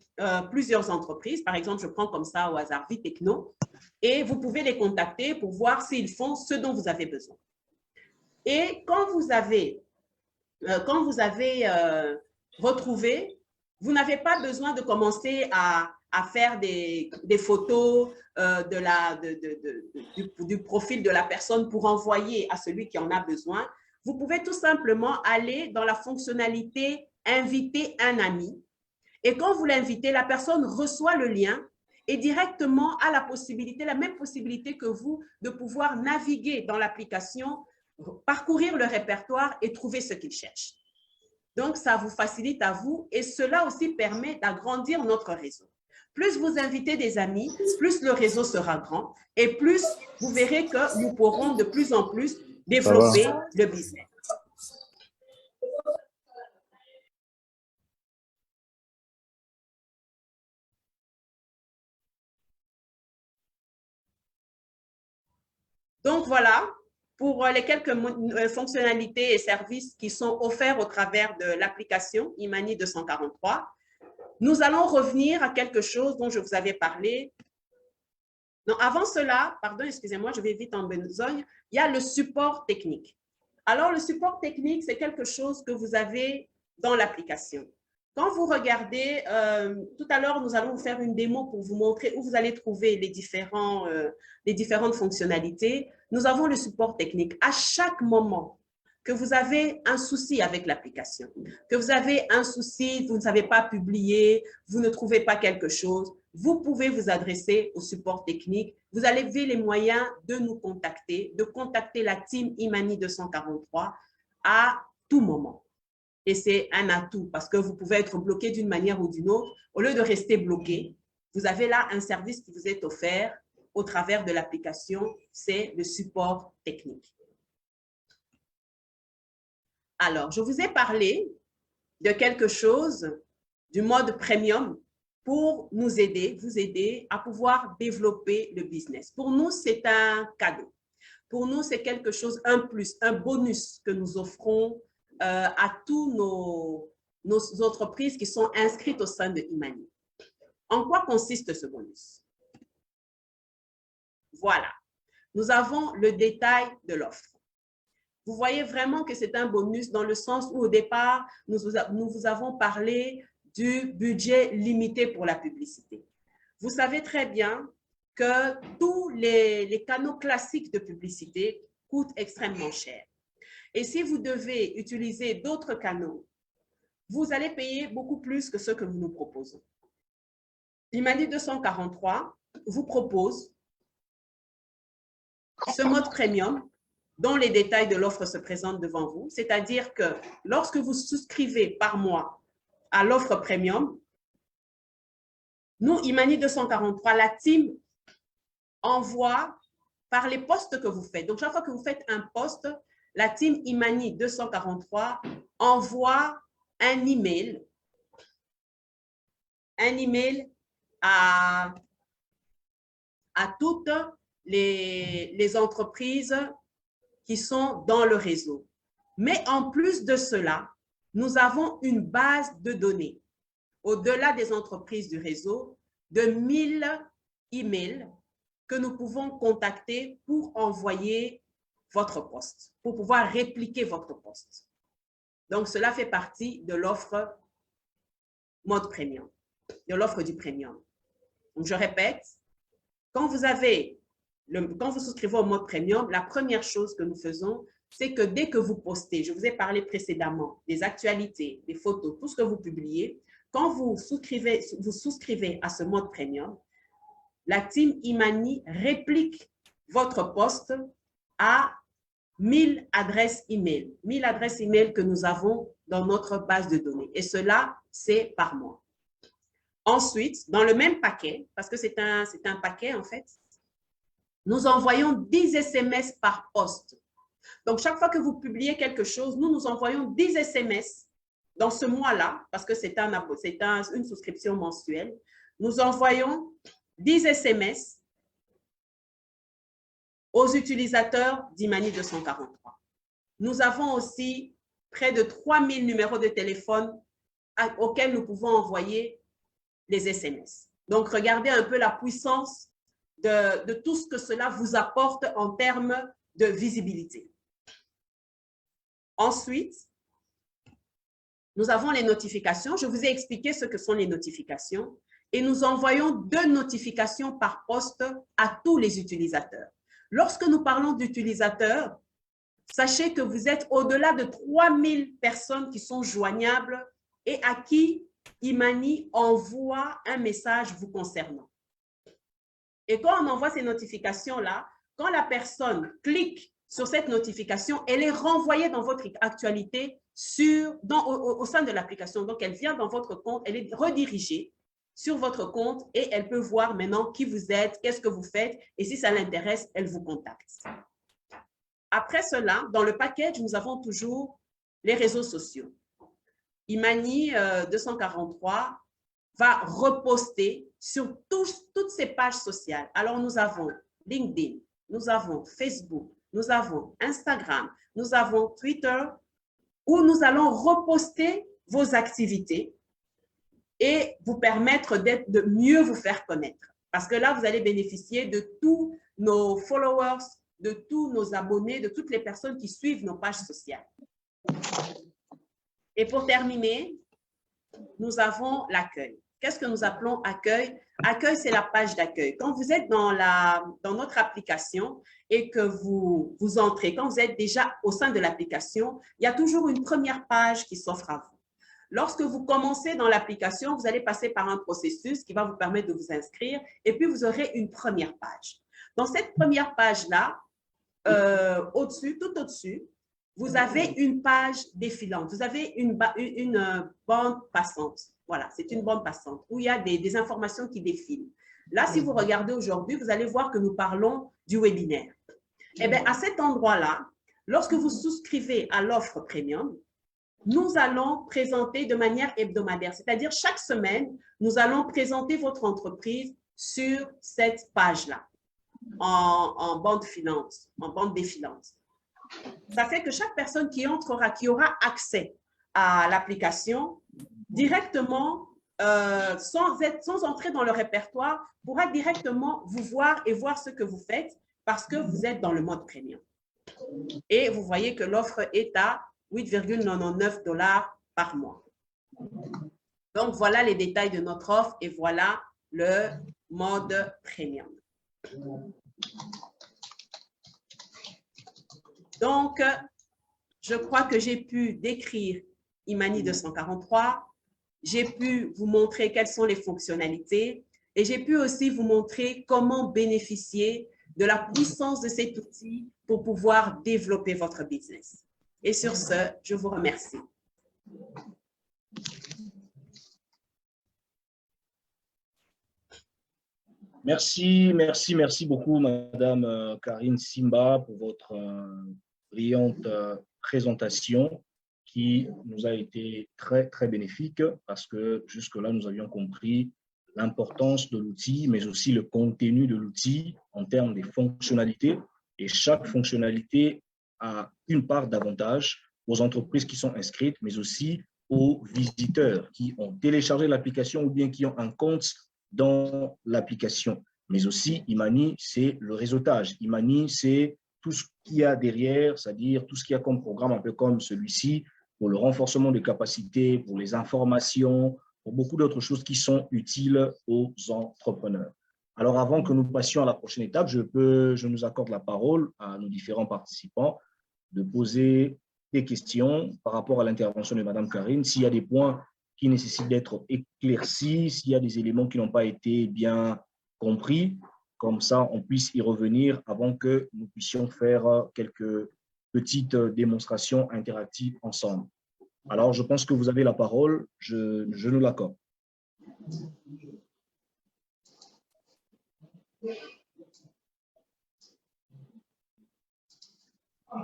plusieurs entreprises. Par exemple, je prends comme ça au hasard Vitechno et vous pouvez les contacter pour voir s'ils font ce dont vous avez besoin. Et quand vous avez retrouvé, vous n'avez pas besoin de commencer à à faire des photos du profil de la personne pour envoyer à celui qui en a besoin, vous pouvez tout simplement aller dans la fonctionnalité « Inviter un ami ». Et quand vous l'invitez, la personne reçoit le lien et directement a la même possibilité que vous de pouvoir naviguer dans l'application, parcourir le répertoire et trouver ce qu'il cherche. Donc, ça vous facilite à vous et cela aussi permet d'agrandir notre réseau. Plus vous invitez des amis, plus le réseau sera grand et plus vous verrez que nous pourrons de plus en plus développer le business. Donc, voilà pour les quelques fonctionnalités et services qui sont offerts au travers de l'application Imani 243. Nous allons revenir à quelque chose dont je vous avais parlé. Non, avant cela, pardon, excusez-moi, je vais vite en besogne, il y a le support technique. Alors, le support technique, c'est quelque chose que vous avez dans l'application. Quand vous regardez, tout à l'heure, nous allons vous faire une démo pour vous montrer où vous allez trouver les différentes fonctionnalités. Nous avons le support technique. À chaque moment que vous avez un souci avec l'application, que vous avez un souci, vous ne savez pas publier, vous ne trouvez pas quelque chose, vous pouvez vous adresser au support technique. Vous avez les moyens de nous contacter, de contacter la team Imani 243 à tout moment. Et c'est un atout parce que vous pouvez être bloqué d'une manière ou d'une autre. Au lieu de rester bloqué, vous avez là un service qui vous est offert au travers de l'application, c'est le support technique. Alors, je vous ai parlé de quelque chose, du mode premium pour nous aider, vous aider à pouvoir développer le business. Pour nous, c'est un cadeau. Pour nous, c'est quelque chose, un plus, un bonus que nous offrons à tous nos entreprises qui sont inscrites au sein de Imani. En quoi consiste ce bonus? Voilà. Nous avons le détail de l'offre. Vous voyez vraiment que c'est un bonus dans le sens où au départ, nous vous avons parlé du budget limité pour la publicité. Vous savez très bien que tous les canaux classiques de publicité coûtent extrêmement cher. Et si vous devez utiliser d'autres canaux, vous allez payer beaucoup plus que ce que nous nous proposons. Imani 243 vous propose ce mode premium dont les détails de l'offre se présentent devant vous, c'est-à-dire que lorsque vous souscrivez par mois à l'offre premium, nous, Imani 243, la team envoie par les posts que vous faites. Donc, chaque fois que vous faites un post, la team Imani 243 envoie un email à toutes les entreprises qui sont dans le réseau. Mais en plus de cela, nous avons une base de données, au-delà des entreprises du réseau, de 1000 emails que nous pouvons contacter pour envoyer votre poste, pour pouvoir répliquer votre poste. Donc, cela fait partie de l'offre mode premium, de l'offre du premium. Donc, je répète, quand vous souscrivez au mode premium, la première chose que nous faisons, c'est que dès que vous postez, je vous ai parlé précédemment des actualités, des photos, tout ce que vous publiez, quand vous souscrivez à ce mode premium, la team Imani réplique votre post à 1000 adresses email. 1000 adresses email que nous avons dans notre base de données. Et cela, c'est par mois. Ensuite, dans le même paquet, parce que c'est un paquet en fait, nous envoyons 10 SMS par poste. Donc, chaque fois que vous publiez quelque chose, nous envoyons 10 SMS dans ce mois-là, parce que c'est une souscription mensuelle. Nous envoyons 10 SMS aux utilisateurs d'Imani 243. Nous avons aussi près de 3000 numéros de téléphone auxquels nous pouvons envoyer les SMS. Donc, regardez un peu la puissance de tout ce que cela vous apporte en termes de visibilité. Ensuite, nous avons les notifications. Je vous ai expliqué ce que sont les notifications. et nous envoyons 2 notifications par poste à tous les utilisateurs. Lorsque nous parlons d'utilisateurs, sachez que vous êtes au-delà de 3000 personnes qui sont joignables et à qui Imani envoie un message vous concernant. Et quand on envoie ces notifications-là, quand la personne clique sur cette notification, elle est renvoyée dans votre actualité au sein de l'application. Donc, elle vient dans votre compte, elle est redirigée sur votre compte et elle peut voir maintenant qui vous êtes, qu'est-ce que vous faites et si ça l'intéresse, elle vous contacte. Après cela, dans le package, nous avons toujours les réseaux sociaux. Imani 243 va reposter sur toutes ces pages sociales. Alors, nous avons LinkedIn, nous avons Facebook, nous avons Instagram, nous avons Twitter, où nous allons reposter vos activités et vous permettre de mieux vous faire connaître. Parce que là, vous allez bénéficier de tous nos followers, de tous nos abonnés, de toutes les personnes qui suivent nos pages sociales. Et pour terminer, nous avons l'accueil. Qu'est-ce que nous appelons accueil? Accueil, c'est la page d'accueil. Quand vous êtes dans notre application et que vous entrez, quand vous êtes déjà au sein de l'application, il y a toujours une première page qui s'offre à vous. Lorsque vous commencez dans l'application, vous allez passer par un processus qui va vous permettre de vous inscrire et puis vous aurez une première page. Dans cette première page-là, tout au-dessus, vous avez une page défilante. Vous avez une bande passante. Voilà, c'est une bande passante où il y a des informations qui défilent. Là, si vous regardez aujourd'hui, vous allez voir que nous parlons du webinaire. Eh bien, à cet endroit-là, lorsque vous souscrivez à l'offre premium, nous allons présenter de manière hebdomadaire, c'est-à-dire chaque semaine, nous allons présenter votre entreprise sur cette page-là, en bande filante, en bande défilante. Ça fait que chaque personne qui entrera, qui aura accès à l'application, directement, sans entrer dans le répertoire, pourra directement vous voir et voir ce que vous faites parce que vous êtes dans le mode premium. Et vous voyez que l'offre est à 8,99 $ par mois. Donc, voilà les détails de notre offre et voilà le mode premium. Donc, je crois que j'ai pu décrire Imani 243, j'ai pu vous montrer quelles sont les fonctionnalités et j'ai pu aussi vous montrer comment bénéficier de la puissance de cet outil pour pouvoir développer votre business. Et sur ce, je vous remercie. Merci beaucoup, Madame Karine Simba, pour votre brillante présentation qui nous a été très, très bénéfique parce que jusque-là, nous avions compris l'importance de l'outil, mais aussi le contenu de l'outil en termes des fonctionnalités. Et chaque fonctionnalité a une part d'avantage aux entreprises qui sont inscrites, mais aussi aux visiteurs qui ont téléchargé l'application ou bien qui ont un compte dans l'application. Mais aussi, Imani, c'est le réseautage. Imani, c'est tout ce qu'il y a derrière, c'est-à-dire tout ce qu'il y a comme programme, un peu comme celui-ci, pour le renforcement des capacités, pour les informations, pour beaucoup d'autres choses qui sont utiles aux entrepreneurs. Alors, avant que nous passions à la prochaine étape, je nous accorde la parole à nos différents participants de poser des questions par rapport à l'intervention de Mme Karine. S'il y a des points qui nécessitent d'être éclaircis, s'il y a des éléments qui n'ont pas été bien compris, comme ça, on puisse y revenir avant que nous puissions faire quelques petites démonstrations interactives ensemble. Alors, je pense que vous avez la parole, je nous l'accorde.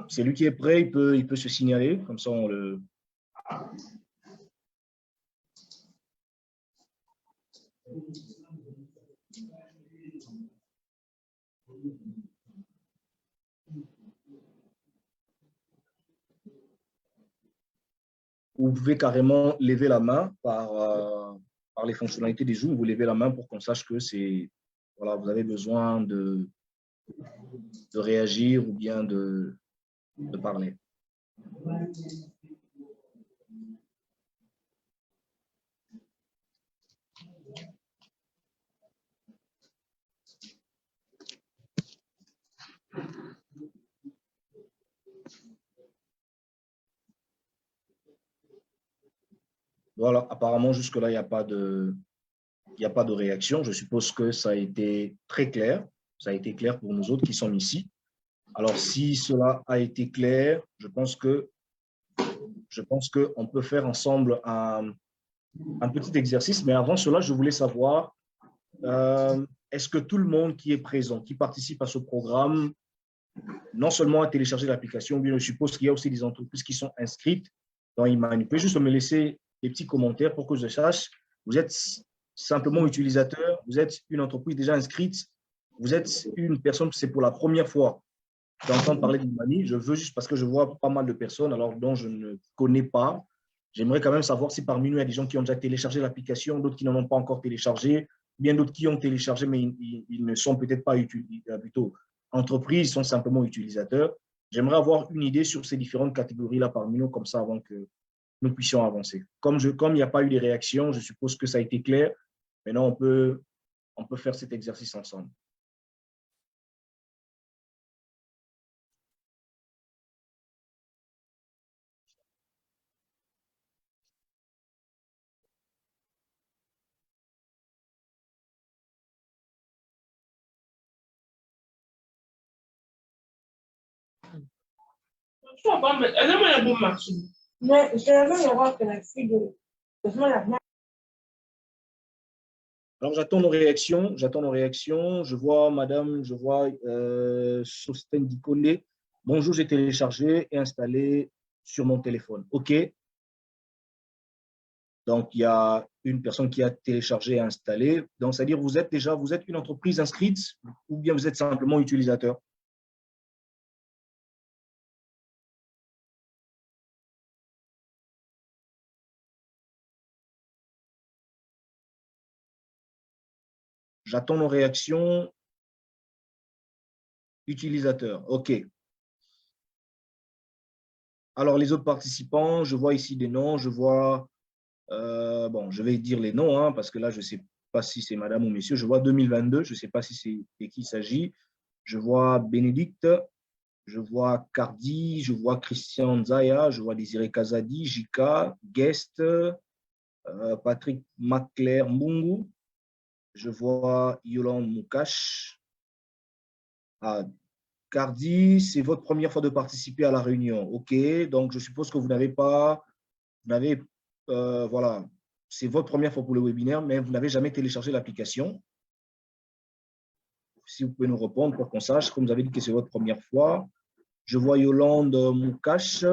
Celui qui est prêt, il peut se signaler, comme ça on le... Vous pouvez carrément lever la main par les fonctionnalités des Zoom. Vous levez la main pour qu'on sache que c'est, voilà, vous avez besoin de réagir ou bien de parler. Voilà, apparemment, jusque-là, il n'y a pas de réaction. Je suppose que ça a été très clair. Ça a été clair pour nous autres qui sommes ici. Alors, si cela a été clair, je pense qu'on peut faire ensemble un petit exercice. Mais avant cela, je voulais savoir, est-ce que tout le monde qui est présent, qui participe à ce programme, non seulement a téléchargé l'application, mais je suppose qu'il y a aussi des entreprises qui sont inscrites dans Imani. Vous pouvez juste me laisser des petits commentaires pour que je sache. Vous êtes simplement utilisateur, vous êtes une entreprise déjà inscrite, vous êtes une personne, c'est pour la première fois d'entendre parler d'Imani. Je veux juste, parce que je vois pas mal de personnes alors dont je ne connais pas, j'aimerais quand même savoir si parmi nous, il y a des gens qui ont déjà téléchargé l'application, d'autres qui n'en ont pas encore téléchargé, bien d'autres qui ont téléchargé, mais ils ne sont peut-être pas plutôt entreprises, ils sont simplement utilisateurs. J'aimerais avoir une idée sur ces différentes catégories-là parmi nous, comme ça, avant que nous puissions avancer. Comme il n'y a pas eu de réactions, je suppose que ça a été clair. Maintenant, on peut faire cet exercice ensemble. Alors, j'attends nos réactions. Je vois madame, je vois Sosten Dikone. Bonjour, j'ai téléchargé et installé sur mon téléphone. OK. Donc, il y a une personne qui a téléchargé et installé. Donc, c'est-à-dire, vous êtes une entreprise inscrite ou bien vous êtes simplement utilisateur? J'attends nos réactions. Utilisateurs, OK. Alors, les autres participants, je vois ici des noms, je vois, bon, je vais dire les noms, hein, parce que là, je ne sais pas si c'est madame ou monsieur. Je vois 2022, je ne sais pas si c'est de qui il s'agit. Je vois Bénédicte, je vois Cardi, je vois Christian Zaya, je vois Désiré Kazadi, Jika, Guest, Patrick Maclair Mbungu, je vois Yolande Moukache. Cardi, c'est votre première fois de participer à la réunion. OK, donc je suppose que voilà, c'est votre première fois pour le webinaire, mais vous n'avez jamais téléchargé l'application. Si vous pouvez nous répondre pour qu'on sache, comme vous avez dit que c'est votre première fois. Je vois Yolande Moukache,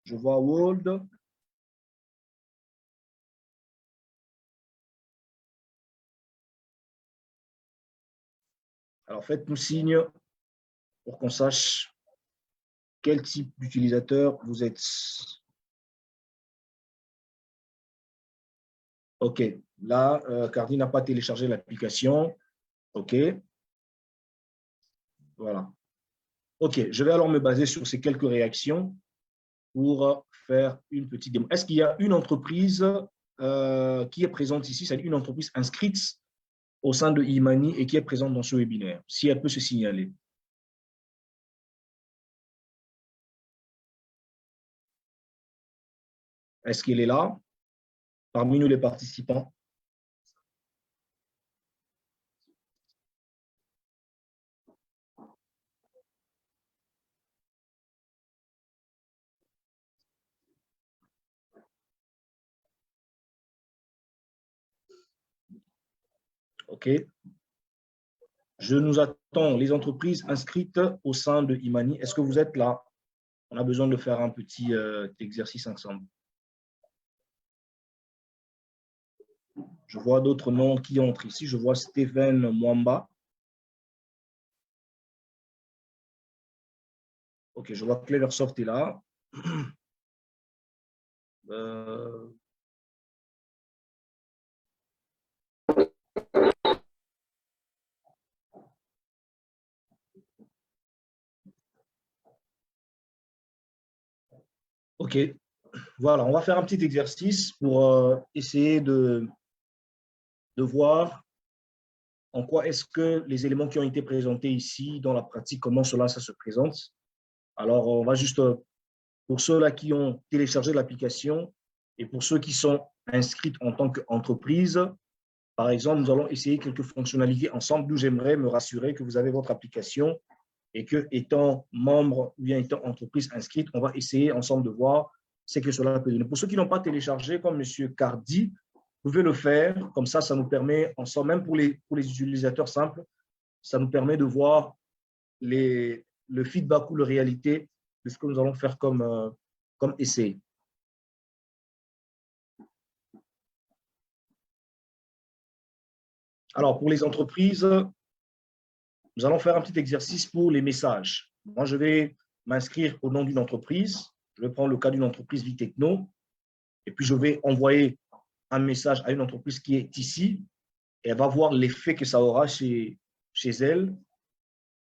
je vois Wold. Alors faites-nous signe pour qu'on sache quel type d'utilisateur vous êtes. OK, là, Cardi n'a pas téléchargé l'application. OK. Voilà. OK, je vais alors me baser sur ces quelques réactions pour faire une petite démo. Est-ce qu'il y a une entreprise qui est présente ici, c'est-à-dire une entreprise inscrite au sein de Imani et qui est présente dans ce webinaire, si elle peut se signaler? Est-ce qu'elle est là, parmi nous les participants? OK. Je nous attends, les entreprises inscrites au sein de Imani. Est-ce que vous êtes là? On a besoin de faire un petit exercice ensemble. Je vois d'autres noms qui entrent ici. Je vois Steven Mwamba. OK, je vois Cleversoft est là. OK, voilà, on va faire un petit exercice pour essayer de voir en quoi est-ce que les éléments qui ont été présentés ici dans la pratique, comment cela ça se présente. Alors, on va juste, pour ceux-là qui ont téléchargé l'application et pour ceux qui sont inscrite en tant qu'entreprise. Par exemple, nous allons essayer quelques fonctionnalités ensemble, d'où j'aimerais me rassurer que vous avez votre application et que, étant membre ou bien étant entreprise inscrite, on va essayer ensemble de voir ce que cela peut donner. Pour ceux qui n'ont pas téléchargé, comme M. Cardi, vous pouvez le faire. Comme ça nous permet ensemble, même pour les utilisateurs simples, ça nous permet de voir le feedback ou la réalité de ce que nous allons faire comme essai. Alors, pour les entreprises, nous allons faire un petit exercice pour les messages. Moi, je vais m'inscrire au nom d'une entreprise. Je vais prendre le cas d'une entreprise Vitechno. Et puis, je vais envoyer un message à une entreprise qui est ici. Et elle va voir l'effet que ça aura chez elle.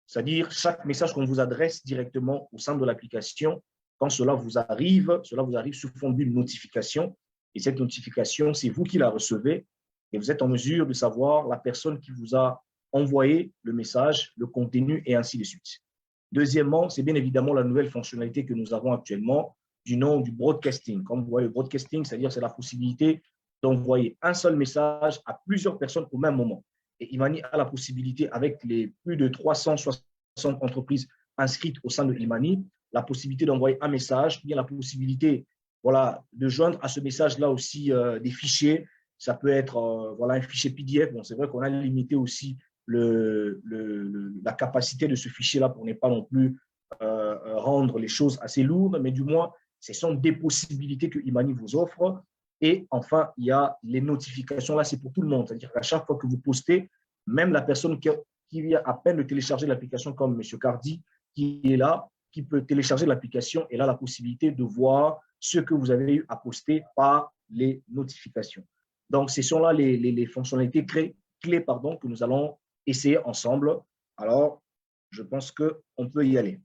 C'est-à-dire, chaque message qu'on vous adresse directement au sein de l'application, quand cela vous arrive sous forme d'une notification. Et cette notification, c'est vous qui la recevez. Et vous êtes en mesure de savoir la personne qui vous a envoyé le message, le contenu et ainsi de suite. Deuxièmement, c'est bien évidemment la nouvelle fonctionnalité que nous avons actuellement du nom du broadcasting. Comme vous voyez, le broadcasting, c'est-à-dire c'est la possibilité d'envoyer un seul message à plusieurs personnes au même moment. Et Imani a la possibilité, avec les plus de 360 entreprises inscrites au sein de Imani, la possibilité d'envoyer un message, bien la possibilité de joindre à ce message-là aussi des fichiers. Ça peut être un fichier PDF. Bon, c'est vrai qu'on a limité aussi la capacité de ce fichier-là pour ne pas non plus rendre les choses assez lourdes, mais du moins, ce sont des possibilités que Imani vous offre. Et enfin, il y a les notifications. Là, c'est pour tout le monde. C'est-à-dire qu'à chaque fois que vous postez, même la personne qui vient à peine de télécharger l'application, comme M. Cardi, qui est là, qui peut télécharger l'application, et là, la possibilité de voir ce que vous avez eu à poster par les notifications. Donc, ce sont là les fonctionnalités clés que nous allons essayer ensemble. Alors, je pense qu'on peut y aller.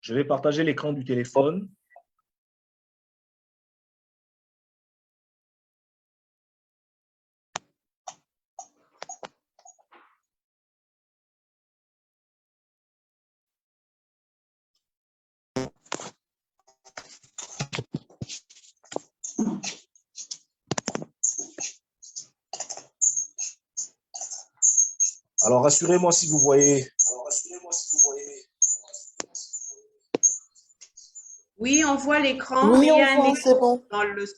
Je vais partager l'écran du téléphone. Alors, rassurez-moi si vous voyez. Oui, on voit l'écran, Oui, mais il y on a un voit, c'est écran bon. dans le son.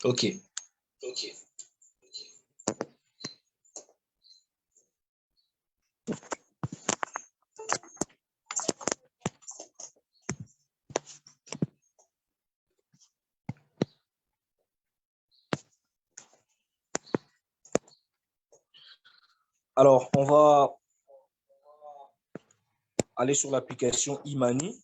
OK. Alors, on va aller sur l'application Imani.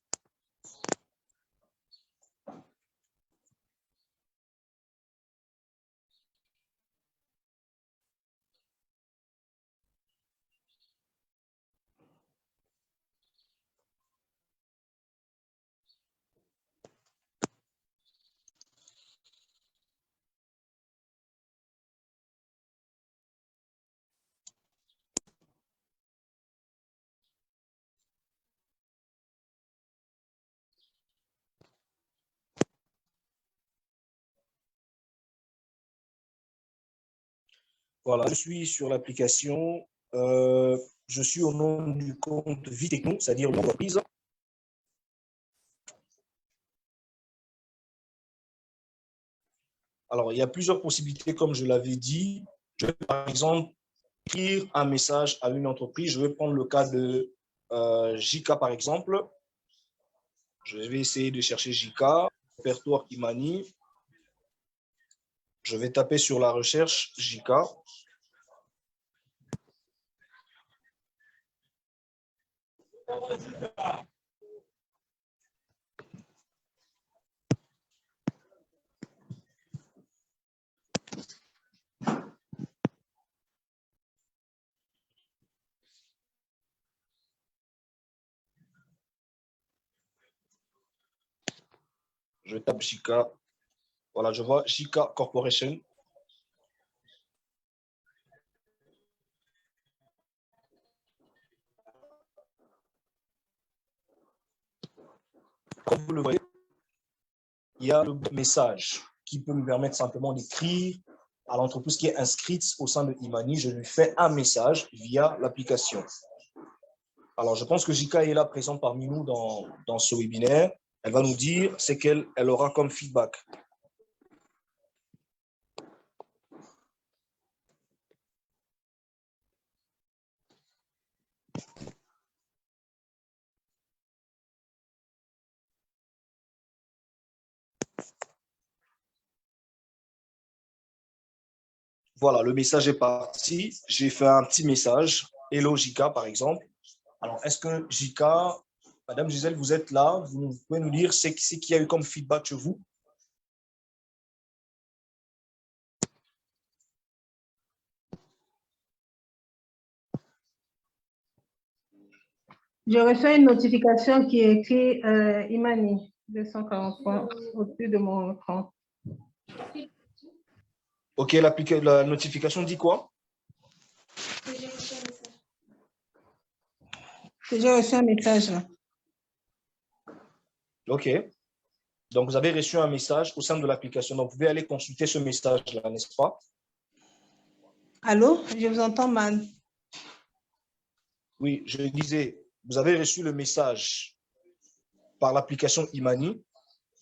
Voilà, je suis sur l'application. Je suis au nom du compte Vitechno, c'est-à-dire l'entreprise. Alors, il y a plusieurs possibilités, comme je l'avais dit. Je vais, par exemple, écrire un message à une entreprise. Je vais prendre le cas de JK, par exemple. Je vais essayer de chercher JK, répertoire Imani. Je vais taper sur la recherche JK. Je tape JICA. Voilà, je vois JICA Corporation. Comme vous le voyez, il y a le message qui peut me permettre simplement d'écrire à l'entreprise qui est inscrite au sein de Imani. Je lui fais un message via l'application. Alors, je pense que JICA est là présente parmi nous dans ce webinaire. Elle va nous dire ce qu'elle aura comme feedback. Voilà, le message est parti. J'ai fait un petit message. Hello JICA, par exemple. Alors, est-ce que JICA, Madame Gisèle, vous êtes là? Vous pouvez nous dire ce qu'il y a eu comme feedback chez vous? Je reçois une notification qui est écrit Imani 243 au-dessus de mon écran. OK, la notification dit quoi? J'ai reçu un message là. OK. Donc, vous avez reçu un message au sein de l'application. Donc, vous pouvez aller consulter ce message-là, n'est-ce pas? Allô? Je vous entends mal. Oui, je disais, vous avez reçu le message par l'application Imani.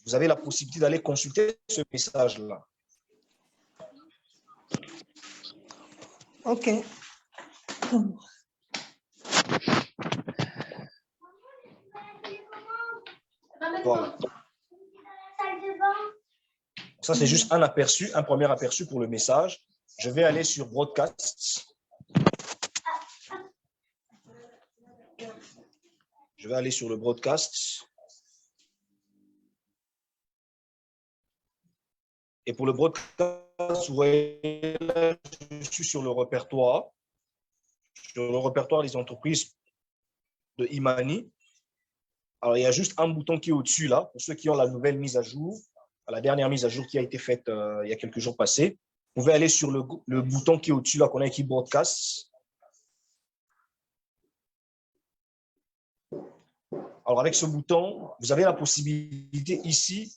Vous avez la possibilité d'aller consulter ce message-là. OK. Voilà. Ça, c'est juste un aperçu, un premier aperçu pour le message. Je vais aller sur Broadcast. Je vais aller sur le Broadcast. Et pour le Broadcast, vous voyez, là, je suis sur le répertoire des entreprises de Imani. Alors, il y a juste un bouton qui est au-dessus, là, pour ceux qui ont la nouvelle mise à jour, la dernière mise à jour qui a été faite il y a quelques jours passés. Vous pouvez aller sur le bouton qui est au-dessus, là, qu'on a écrit Broadcast. Alors, avec ce bouton, vous avez la possibilité ici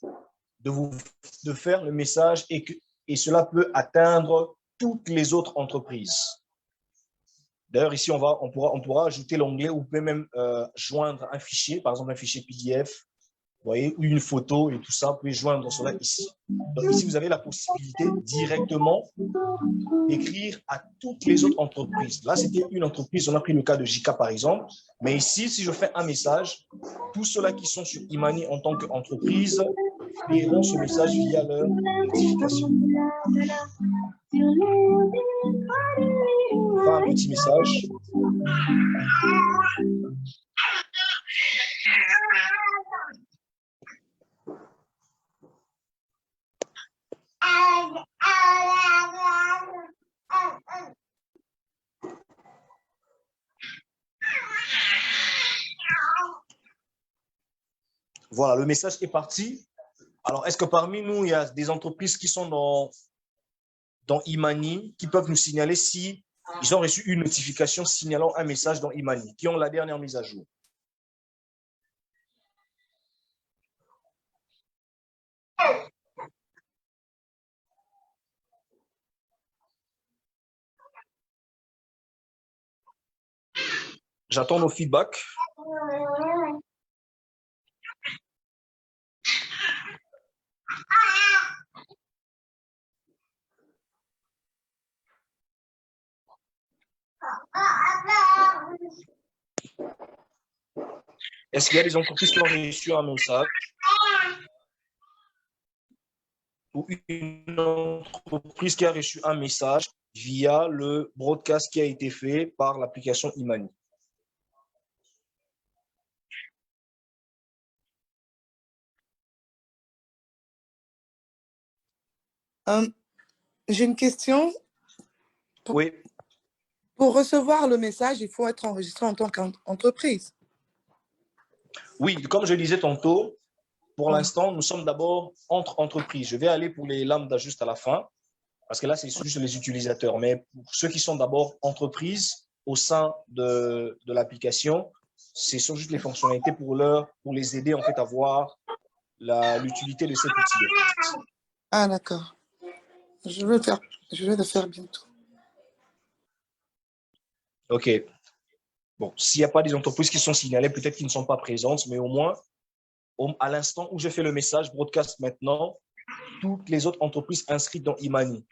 de faire le message et cela peut atteindre toutes les autres entreprises. D'ailleurs, ici, on pourra ajouter l'onglet où vous pouvez même joindre un fichier, par exemple un fichier PDF, vous voyez, ou une photo et tout ça, vous pouvez joindre cela ici. Donc ici, vous avez la possibilité directement d'écrire à toutes les autres entreprises. Là, c'était une entreprise, on a pris le cas de JICA par exemple, mais ici, si je fais un message, tous ceux-là qui sont sur Imani en tant qu'entreprise verront ce message via leur notification. On va un petit message. Voilà, le message est parti. Alors, est-ce que parmi nous, il y a des entreprises qui sont dans Imani qui peuvent nous signaler si ils ont reçu une notification signalant un message dans Imani, qui ont la dernière mise à jour? J'attends nos feedbacks. Est-ce qu'il y a des entreprises qui ont reçu un message ou une entreprise qui a reçu un message via le broadcast qui a été fait par l'application Imani? J'ai une question. Oui. Pour recevoir le message, il faut être enregistré en tant qu'entreprise. Oui, comme je disais tantôt, pour l'instant, nous sommes d'abord entre entreprises. Je vais aller pour les lambda juste à la fin, parce que là, c'est juste les utilisateurs. Mais pour ceux qui sont d'abord entreprises au sein de l'application, ce sont juste les fonctionnalités pour les aider en fait à voir l'utilité de cet outil. Ah, d'accord. Je vais le faire bientôt. OK. Bon, s'il n'y a pas des entreprises qui sont signalées, peut-être qu'ils ne sont pas présentes, mais au moins, à l'instant où je fais le message broadcast maintenant, toutes les autres entreprises inscrites dans Imani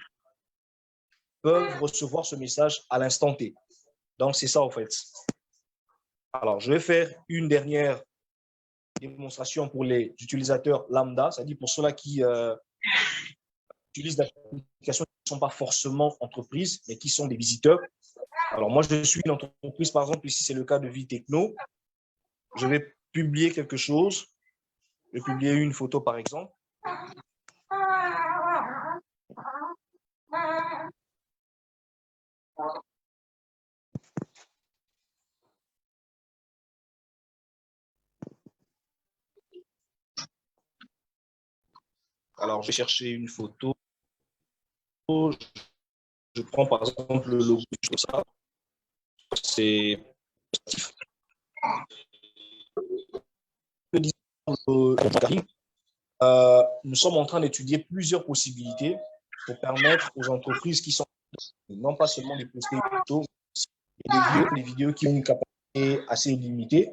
peuvent recevoir ce message à l'instant T. Donc, c'est ça, en fait. Alors, je vais faire une dernière démonstration pour les utilisateurs lambda, c'est-à-dire pour ceux-là qui utilisent l'application qui ne sont pas forcément entreprises, mais qui sont des visiteurs. Alors, moi, je suis une entreprise, par exemple, ici, c'est le cas de Vitechno. Je vais publier quelque chose. Je vais publier une photo, par exemple. Alors, je vais chercher une photo. Je prends, par exemple, le logo comme ça. C'est nous sommes en train d'étudier plusieurs possibilités pour permettre aux entreprises qui sont non pas seulement de poster des photos, mais des vidéos qui ont une capacité assez limitée,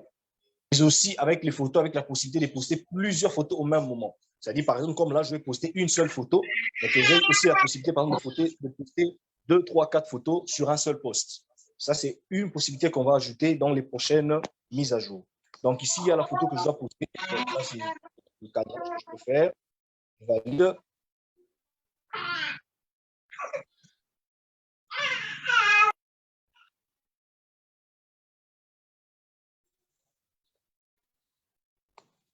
mais aussi avec les photos, avec la possibilité de poster plusieurs photos au même moment. C'est-à-dire, par exemple, comme là, je vais poster une seule photo, mais que j'ai aussi la possibilité, par exemple, de poster 2, 3, 4 photos sur un seul post. Ça, c'est une possibilité qu'on va ajouter dans les prochaines mises à jour. Donc, ici, il y a la photo que je dois poster. Ça, c'est le cadrage que je peux faire. Je valide.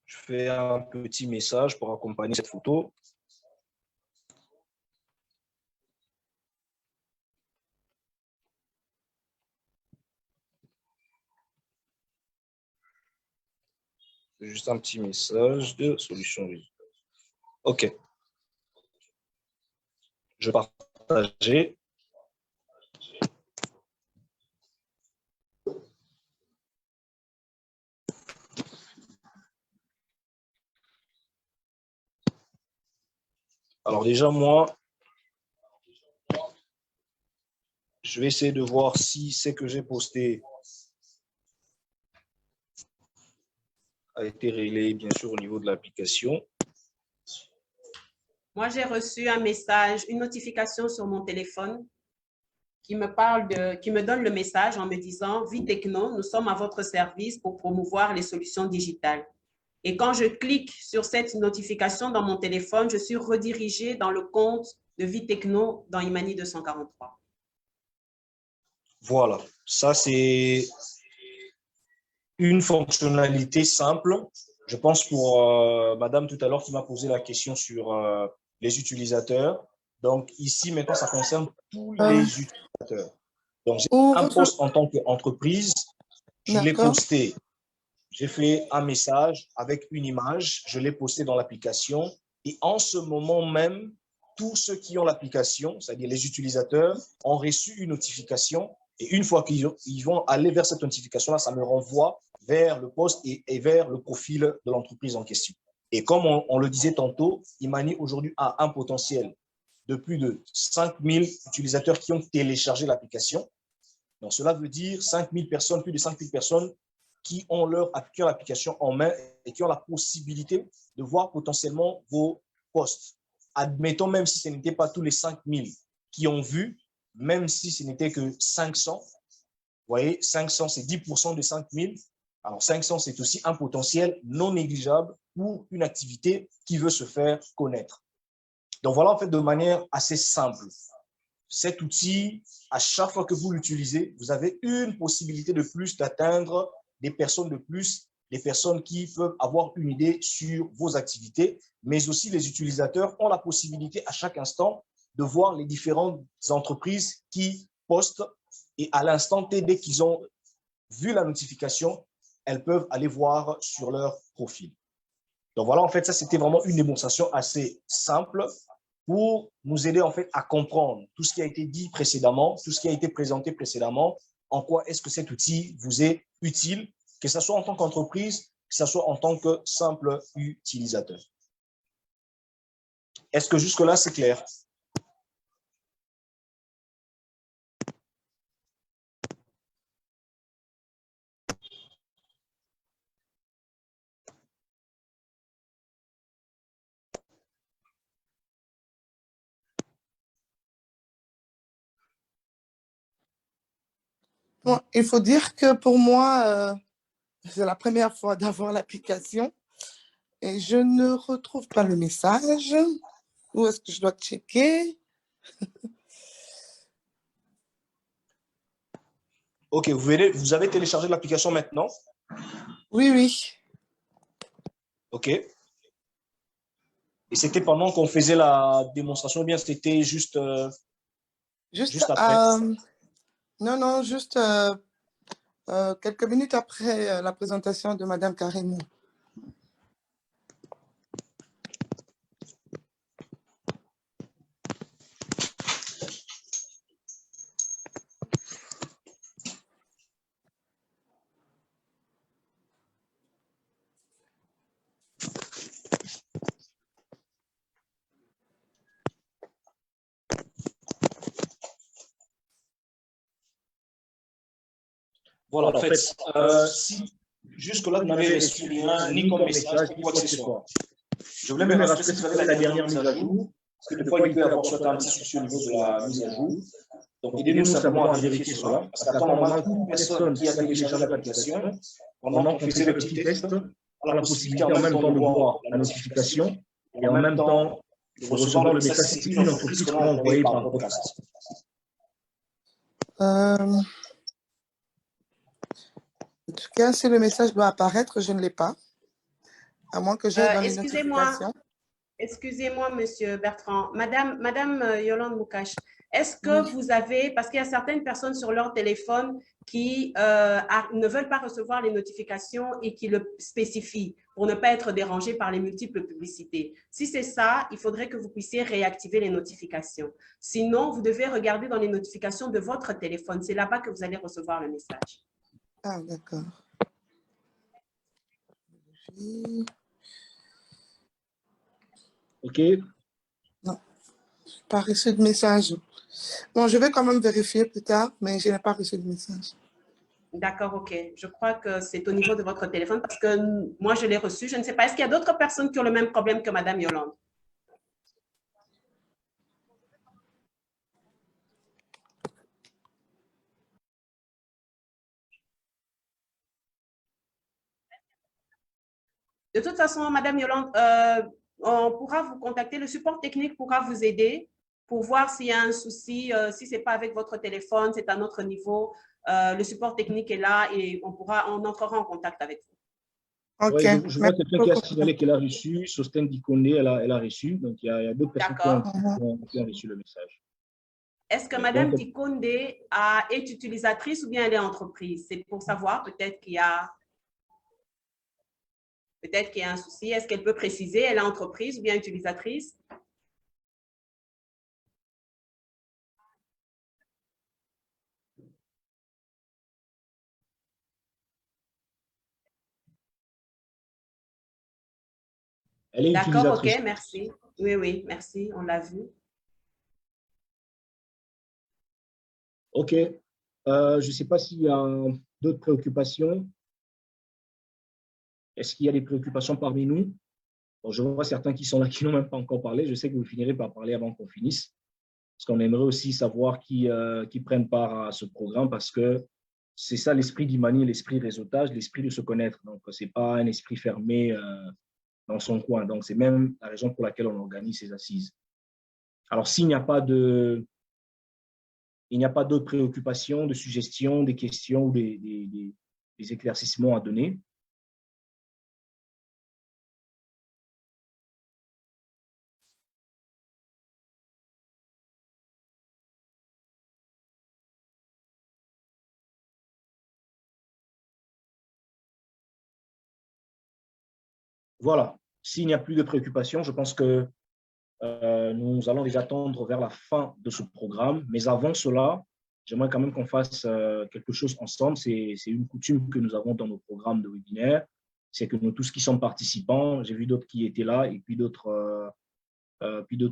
Je fais un petit message pour accompagner cette photo. Juste un petit message de solution. OK. Je vais partager. Alors déjà, moi, je vais essayer de voir si ce que j'ai posté a été relayé, bien sûr, au niveau de l'application. Moi, j'ai reçu un message, une notification sur mon téléphone qui me donne le message en me disant « Vitechno, nous sommes à votre service pour promouvoir les solutions digitales ». Et quand je clique sur cette notification dans mon téléphone, je suis redirigée dans le compte de Vitechno dans Imani 243. Voilà, ça c'est une fonctionnalité simple. Je pense pour madame tout à l'heure qui m'a posé la question sur les utilisateurs. Donc ici, maintenant, ça concerne tous les utilisateurs. Donc, j'ai un post en tant qu'entreprise, je l'ai posté. J'ai fait un message avec une image, je l'ai posté dans l'application et en ce moment même, tous ceux qui ont l'application, c'est-à-dire les utilisateurs, ont reçu une notification et une fois qu'ils vont aller vers cette notification-là, ça me renvoie vers le post et vers le profil de l'entreprise en question. Et comme on le disait tantôt, Imani aujourd'hui a un potentiel de plus de 5000 utilisateurs qui ont téléchargé l'application. Donc, cela veut dire 5000 personnes, plus de 5000 personnes qui ont l'application en main et qui ont la possibilité de voir potentiellement vos posts. Admettons, même si ce n'était pas tous les 5000 qui ont vu, même si ce n'était que 500, vous voyez, 500, c'est 10% de 5000. Alors, 500, c'est aussi un potentiel non négligeable pour une activité qui veut se faire connaître. Donc, voilà, en fait, de manière assez simple. Cet outil, à chaque fois que vous l'utilisez, vous avez une possibilité de plus d'atteindre des personnes de plus, des personnes qui peuvent avoir une idée sur vos activités, mais aussi les utilisateurs ont la possibilité à chaque instant de voir les différentes entreprises qui postent et à l'instant T, dès qu'ils ont vu la notification, elles peuvent aller voir sur leur profil. Donc voilà, en fait, ça, c'était vraiment une démonstration assez simple pour nous aider en fait à comprendre tout ce qui a été dit précédemment, tout ce qui a été présenté précédemment, en quoi est-ce que cet outil vous est utile, que ce soit en tant qu'entreprise, que ce soit en tant que simple utilisateur. Est-ce que jusque-là, c'est clair? Bon, il faut dire que pour moi, c'est la première fois d'avoir l'application et je ne retrouve pas le message. Où est-ce que je dois checker? Ok, vous avez téléchargé l'application maintenant? Oui, oui. Ok. Et c'était pendant qu'on faisait la démonstration ou bien c'était juste, juste après? Non, non, juste quelques minutes après la présentation de Madame Karimou. Voilà, en fait, si jusque-là, vous n'avez reçu rien, ni comme message, ni quoi que ce soit. Je voulais me rassurer si vous avez la dernière mise à jour, parce que des fois, il peut y avoir soit un petit souci au niveau de la mise à jour. Donc, aidez-nous simplement à vérifier cela, parce qu'à temps normal, toute personne qui a téléchargé l'application, pendant qu'on faisait le petit test, a la possibilité en même temps de voir la notification et en même temps de recevoir le message si c'est une entreprise qu'on a envoyée par podcast. En tout cas, si le message doit apparaître, je ne l'ai pas, à moins que j'aille dans les notifications. Excusez-moi, Monsieur Bertrand. Madame Yolande Moukache, est-ce que vous avez, parce qu'il y a certaines personnes sur leur téléphone qui ne veulent pas recevoir les notifications et qui le spécifient pour ne pas être dérangées par les multiples publicités. Si c'est ça, il faudrait que vous puissiez réactiver les notifications. Sinon, vous devez regarder dans les notifications de votre téléphone. C'est là-bas que vous allez recevoir le message. Ah, d'accord. OK. Non, je n'ai pas reçu de message. Bon, je vais quand même vérifier plus tard, mais je n'ai pas reçu de message. D'accord, OK. Je crois que c'est au niveau de votre téléphone parce que moi, je l'ai reçu. Je ne sais pas. Est-ce qu'il y a d'autres personnes qui ont le même problème que Madame Yolande? De toute façon, Madame Yolande, on pourra vous contacter. Le support technique pourra vous aider pour voir s'il y a un souci. Si ce n'est pas avec votre téléphone, c'est à notre niveau. Le support technique est là et on entrera en contact avec vous. OK. Ouais, je vois quelqu'un qui a signalé qu'elle a reçu. Sosten Dikone, elle a reçu. Donc, il y a d'autres personnes qui ont reçu le message. Est-ce que Madame Dikonde est utilisatrice ou bien elle est entreprise? C'est pour savoir, peut-être qu'il y a un souci. Est-ce qu'elle peut préciser, elle est entreprise ou bien utilisatrice? Elle est D'accord, utilisatrice. OK, merci. Oui, oui, merci, on l'a vu. OK. Je ne sais pas s'il y a d'autres préoccupations. Est-ce qu'il y a des préoccupations parmi nous? Bon, je vois certains qui sont là qui n'ont même pas encore parlé. Je sais que vous finirez par parler avant qu'on finisse. Parce qu'on aimerait aussi savoir qui prennent part à ce programme parce que c'est ça l'esprit d'Imani, l'esprit réseautage, l'esprit de se connaître. Donc, ce n'est pas un esprit fermé dans son coin. Donc, c'est même la raison pour laquelle on organise ces assises. Alors, s'il n'y a pas d'autres préoccupations, de suggestions, des questions ou des éclaircissements à donner, voilà. s'il n'y a plus de préoccupations, je pense que nous allons déjà tendre vers la fin de ce programme. Mais avant cela, j'aimerais quand même qu'on fasse quelque chose ensemble. C'est une coutume que nous avons dans nos programmes de webinaire. C'est que nous tous qui sommes participants, j'ai vu d'autres qui étaient là et puis d'autres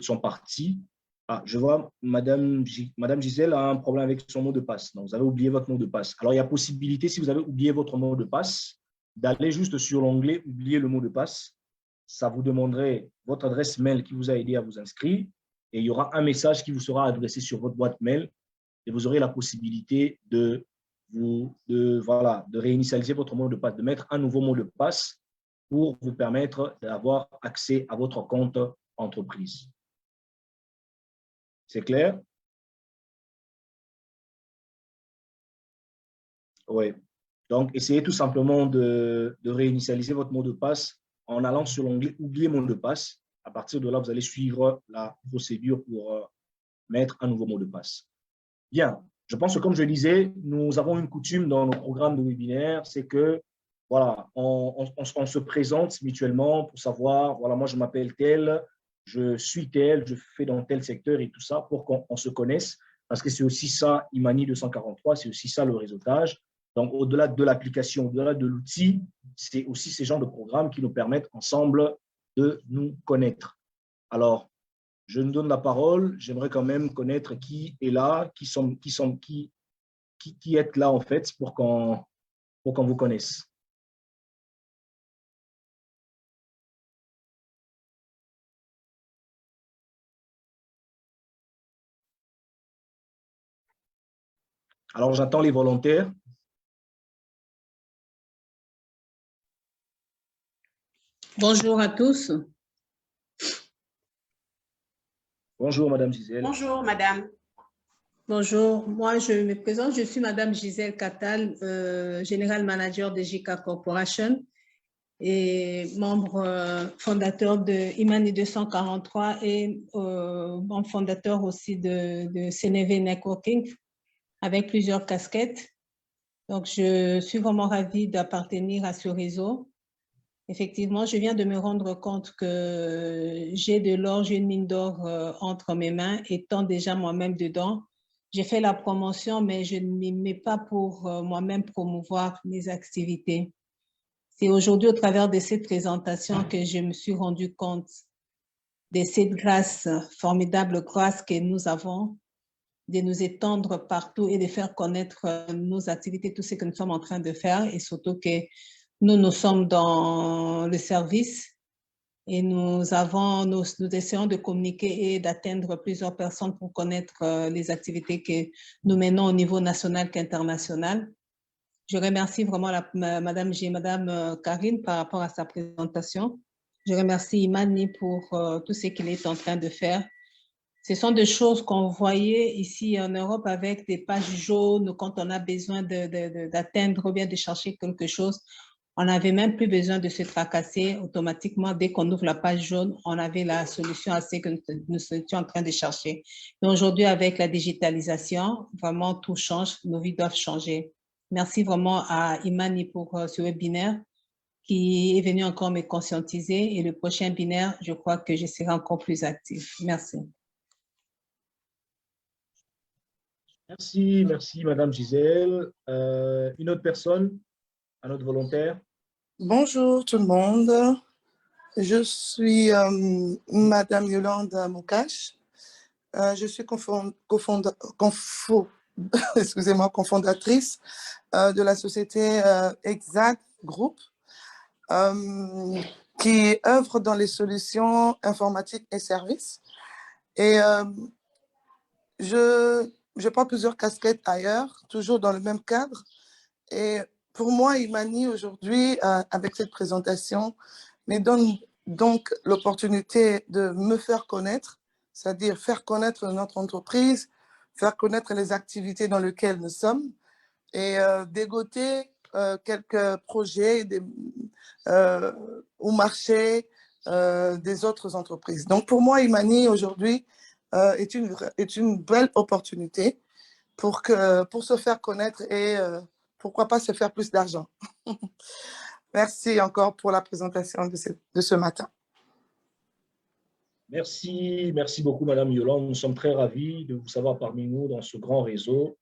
sont partis. Ah, je vois, Madame Gisèle a un problème avec son mot de passe. Donc, vous avez oublié votre mot de passe. Alors, il y a possibilité, si vous avez oublié votre mot de passe, d'aller juste sur l'onglet « Oublier le mot de passe ». Ça vous demanderait votre adresse mail qui vous a aidé à vous inscrire et il y aura un message qui vous sera adressé sur votre boîte mail et vous aurez la possibilité de réinitialiser votre mot de passe, de mettre un nouveau mot de passe pour vous permettre d'avoir accès à votre compte entreprise. C'est clair? Oui. Donc, essayez tout simplement de réinitialiser votre mot de passe en allant sur l'onglet « Oublier mot de passe ». À partir de là, vous allez suivre la procédure pour mettre un nouveau mot de passe. Bien, je pense que comme je disais, nous avons une coutume dans nos programmes de webinaire, c'est que voilà, on se présente mutuellement pour savoir, voilà, moi je m'appelle tel, je suis tel, je fais dans tel secteur et tout ça pour qu'on se connaisse, parce que c'est aussi ça, Imani 243, c'est aussi ça le réseautage. Donc, au-delà de l'application, au-delà de l'outil, c'est aussi ces genres de programmes qui nous permettent ensemble de nous connaître. Alors, je nous donne la parole, j'aimerais quand même connaître qui est là, qui est là en fait pour qu'on vous connaisse. Alors, j'attends les volontaires. Bonjour à tous. Bonjour, Madame Gisèle. Bonjour, Madame. Bonjour, moi je me présente, je suis Madame Gisèle Catal, General Manager de JK Corporation et membre fondateur de Imani 243 et membre fondateur aussi de CNV Networking avec plusieurs casquettes. Donc, je suis vraiment ravie d'appartenir à ce réseau. Effectivement, je viens de me rendre compte que j'ai de l'or, j'ai une mine d'or entre mes mains, étant déjà moi-même dedans. J'ai fait la promotion, mais je ne m'y mets pas pour moi-même promouvoir mes activités. C'est aujourd'hui, au travers de cette présentation, que je me suis rendu compte de cette grâce, formidable grâce que nous avons, de nous étendre partout et de faire connaître nos activités, tout ce que nous sommes en train de faire, et surtout que nous sommes dans le service et nous essayons de communiquer et d'atteindre plusieurs personnes pour connaître les activités que nous menons au niveau national qu'international. Je remercie vraiment Madame Karine par rapport à sa présentation. Je remercie Imani pour tout ce qu'il est en train de faire. Ce sont des choses qu'on voyait ici en Europe avec des pages jaunes quand on a besoin d'atteindre ou bien de chercher quelque chose. On n'avait même plus besoin de se tracasser automatiquement. Dès qu'on ouvre la page jaune, on avait la solution à ce que nous étions en train de chercher. Mais aujourd'hui, avec la digitalisation, vraiment tout change, nos vies doivent changer. Merci vraiment à Imani pour ce webinaire qui est venu encore me conscientiser. Et le prochain webinaire, je crois que je serai encore plus active. Merci. Merci Madame Gisèle. Une autre personne, un autre volontaire? Bonjour tout le monde. Je suis Madame Yolande Moukache. Je suis cofondatrice de la société Exact Group qui œuvre dans les solutions informatiques et services. Et je prends plusieurs casquettes ailleurs, toujours dans le même cadre. Et pour moi, Imani, aujourd'hui, avec cette présentation, me donne donc l'opportunité de me faire connaître, c'est-à-dire faire connaître notre entreprise, faire connaître les activités dans lesquelles nous sommes et dégoter quelques projets ou marchés des autres entreprises. Donc, pour moi, Imani, aujourd'hui, est une belle opportunité pour se faire connaître et pourquoi pas se faire plus d'argent. Merci encore pour la présentation de ce matin. Merci, merci beaucoup, Madame Yolande. Nous sommes très ravis de vous savoir parmi nous dans ce grand réseau.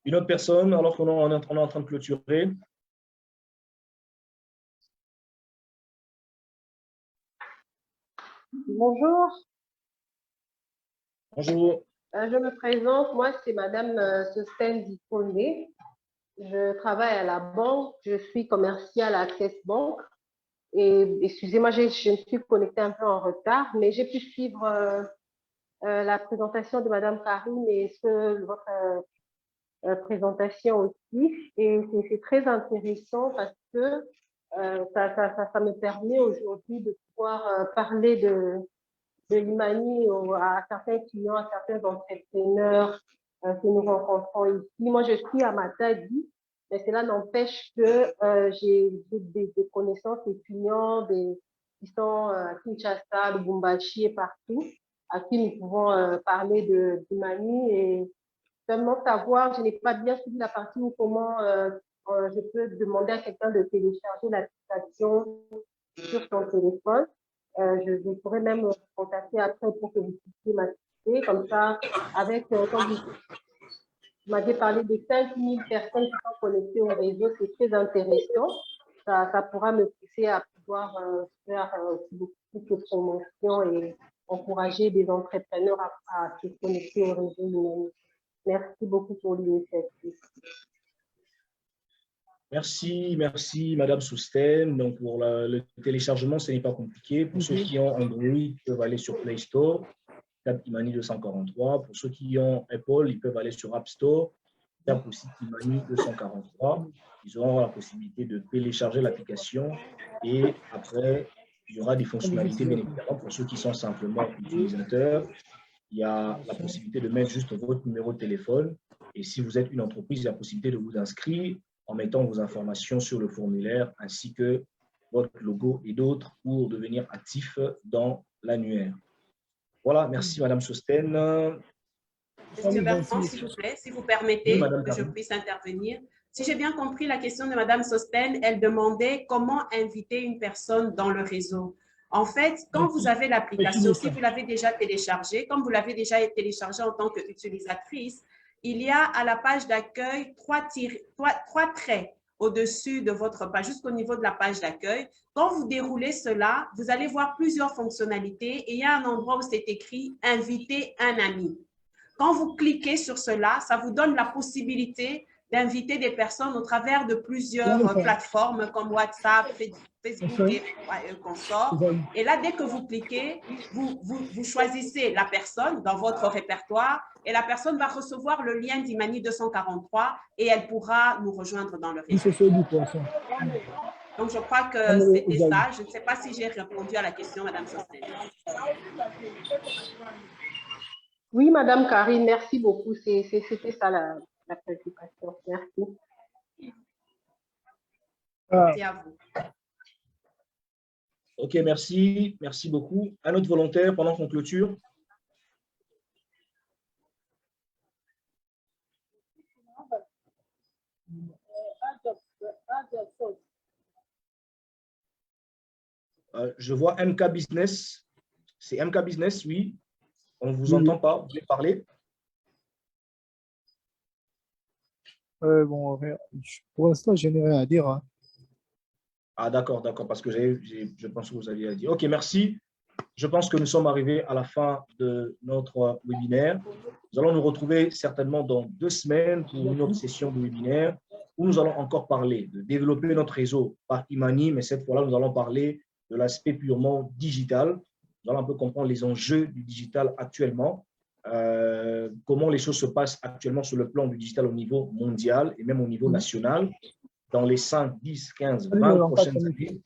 Une autre personne, alors qu'on est en train de clôturer. Bonjour. Bonjour. Je me présente, moi c'est Madame Sosten Dikonde. Je travaille à la banque, je suis commerciale à Access Bank. Et excusez-moi, je me suis connectée un peu en retard, mais j'ai pu suivre la présentation de Madame Karine et votre présentation aussi. Et c'est très intéressant parce que ça me permet aujourd'hui de pouvoir parler de l'Imani à certains clients, à certains entrepreneurs que nous rencontrons ici. Moi, je suis à Matadi, mais cela n'empêche que j'ai des connaissances et clients qui sont à Kinshasa, Lubumbashi et partout, à qui nous pouvons parler d'Imani et seulement savoir, je n'ai pas bien suivi la partie où comment je peux demander à quelqu'un de télécharger l'application sur son téléphone. Je pourrais même vous contacter après pour que vous puissiez m'assister. Comme ça, avec, comme vous m'avez parlé de 5000 personnes qui sont connectées au réseau, c'est très intéressant. Ça pourra me pousser à pouvoir faire beaucoup plus de promotion et encourager des entrepreneurs à se connecter au réseau numérique. Merci beaucoup pour l'initiative. Merci, merci, Madame Sosten. Donc, pour le téléchargement, ce n'est pas compliqué. Pour ceux qui ont Android, ils peuvent aller sur Play Store, tape Imani 243. Pour ceux qui ont Apple, ils peuvent aller sur App Store, tape aussi Imani 243. Ils auront la possibilité de télécharger l'application et après, il y aura des fonctionnalités, bien évidemment, pour ceux qui sont simplement utilisateurs. Il y a la possibilité de mettre juste votre numéro de téléphone. Et si vous êtes une entreprise, il y a la possibilité de vous inscrire en mettant vos informations sur le formulaire ainsi que votre logo et d'autres pour devenir actif dans l'annuaire. Voilà, merci Madame Sosten. Monsieur Bertrand, s'il vous plaît, si vous permettez que je puisse intervenir. Si j'ai bien compris la question de Madame Sosten, elle demandait comment inviter une personne dans le réseau. En fait, quand vous avez l'application, si vous l'avez déjà téléchargée, comme vous l'avez déjà téléchargée en tant qu'utilisatrice, il y a à la page d'accueil trois traits au-dessus de votre page, jusqu'au niveau de la page d'accueil. Quand vous déroulez cela, vous allez voir plusieurs fonctionnalités et il y a un endroit où c'est écrit « Inviter un ami ». Quand vous cliquez sur cela, ça vous donne la possibilité d'inviter des personnes au travers de plusieurs plateformes comme WhatsApp, Facebook et consorts. Et là, dès que vous cliquez, vous choisissez la personne dans votre répertoire et la personne va recevoir le lien d'Imani 243 et elle pourra nous rejoindre dans le réseau. Donc, je crois que c'était ça. Je ne sais pas si j'ai répondu à la question, Madame Sosten. Oui, Madame Karine, merci beaucoup. C'était ça la préoccupation. Merci. Merci à vous. OK, merci. Merci beaucoup. Un autre volontaire pendant qu'on clôture? Je vois MK Business. C'est MK Business, oui. On ne vous entend pas. Vous pouvez parler? Bon, pour l'instant, je n'ai rien à dire. Hein. Ah, d'accord, parce que je pense que vous aviez à dire. OK, merci. Je pense que nous sommes arrivés à la fin de notre webinaire. Nous allons nous retrouver certainement dans 2 semaines pour une autre session de webinaire où nous allons encore parler de développer notre réseau par Imani, mais cette fois-là, nous allons parler de l'aspect purement digital. Nous allons un peu comprendre les enjeux du digital actuellement, comment les choses se passent actuellement sur le plan du digital au niveau mondial et même au niveau national dans les 5, 10, 15, 20 prochaines années.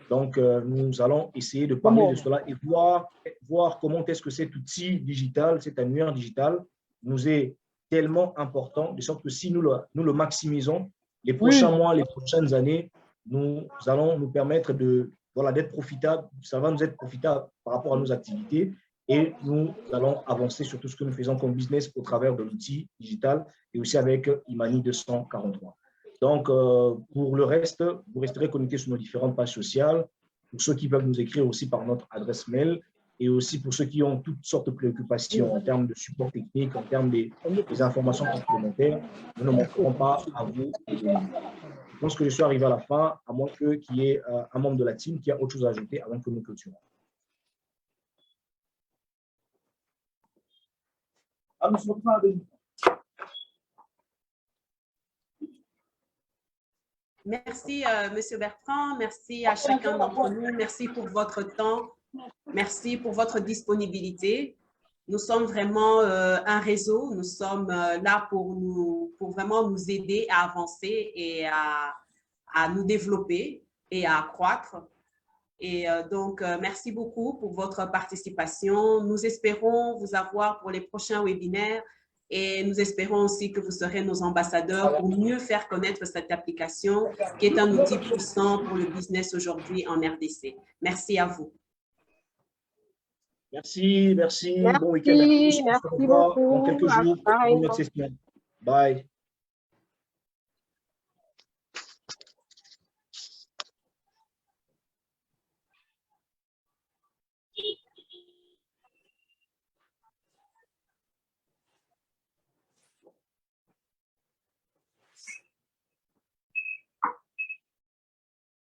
Donc, nous allons essayer de parler de cela et voir comment est-ce que cet outil digital, cet annuaire digital, nous est tellement important, de sorte que si nous le maximisons, les prochains mois, les prochaines années, nous allons nous permettre d'être profitables, ça va nous être profitable par rapport à nos activités et nous allons avancer sur tout ce que nous faisons comme business au travers de l'outil digital et aussi avec Imani 243. Donc, pour le reste, vous resterez connectés sur nos différentes pages sociales. Pour ceux qui peuvent nous écrire aussi par notre adresse mail, et aussi pour ceux qui ont toutes sortes de préoccupations en termes de support technique, en termes des informations complémentaires, nous ne manquerons pas à vous aider. Je pense que je suis arrivé à la fin, à moins qu'il y ait un membre de la team qui a autre chose à ajouter avant que nous clôturons. Merci, Monsieur Bertrand. Merci à chacun d'entre nous. Merci pour votre temps. Merci pour votre disponibilité. Nous sommes vraiment un réseau. Nous sommes là pour vraiment nous aider à avancer et à nous développer et à accroître. Et donc, merci beaucoup pour votre participation. Nous espérons vous avoir pour les prochains webinaires et nous espérons aussi que vous serez nos ambassadeurs pour mieux faire connaître cette application qui est un outil puissant pour le business aujourd'hui en RDC. Merci à vous. Merci. Bon week-end à tous. On se revoit dans quelques jours pour une autre session. Bye.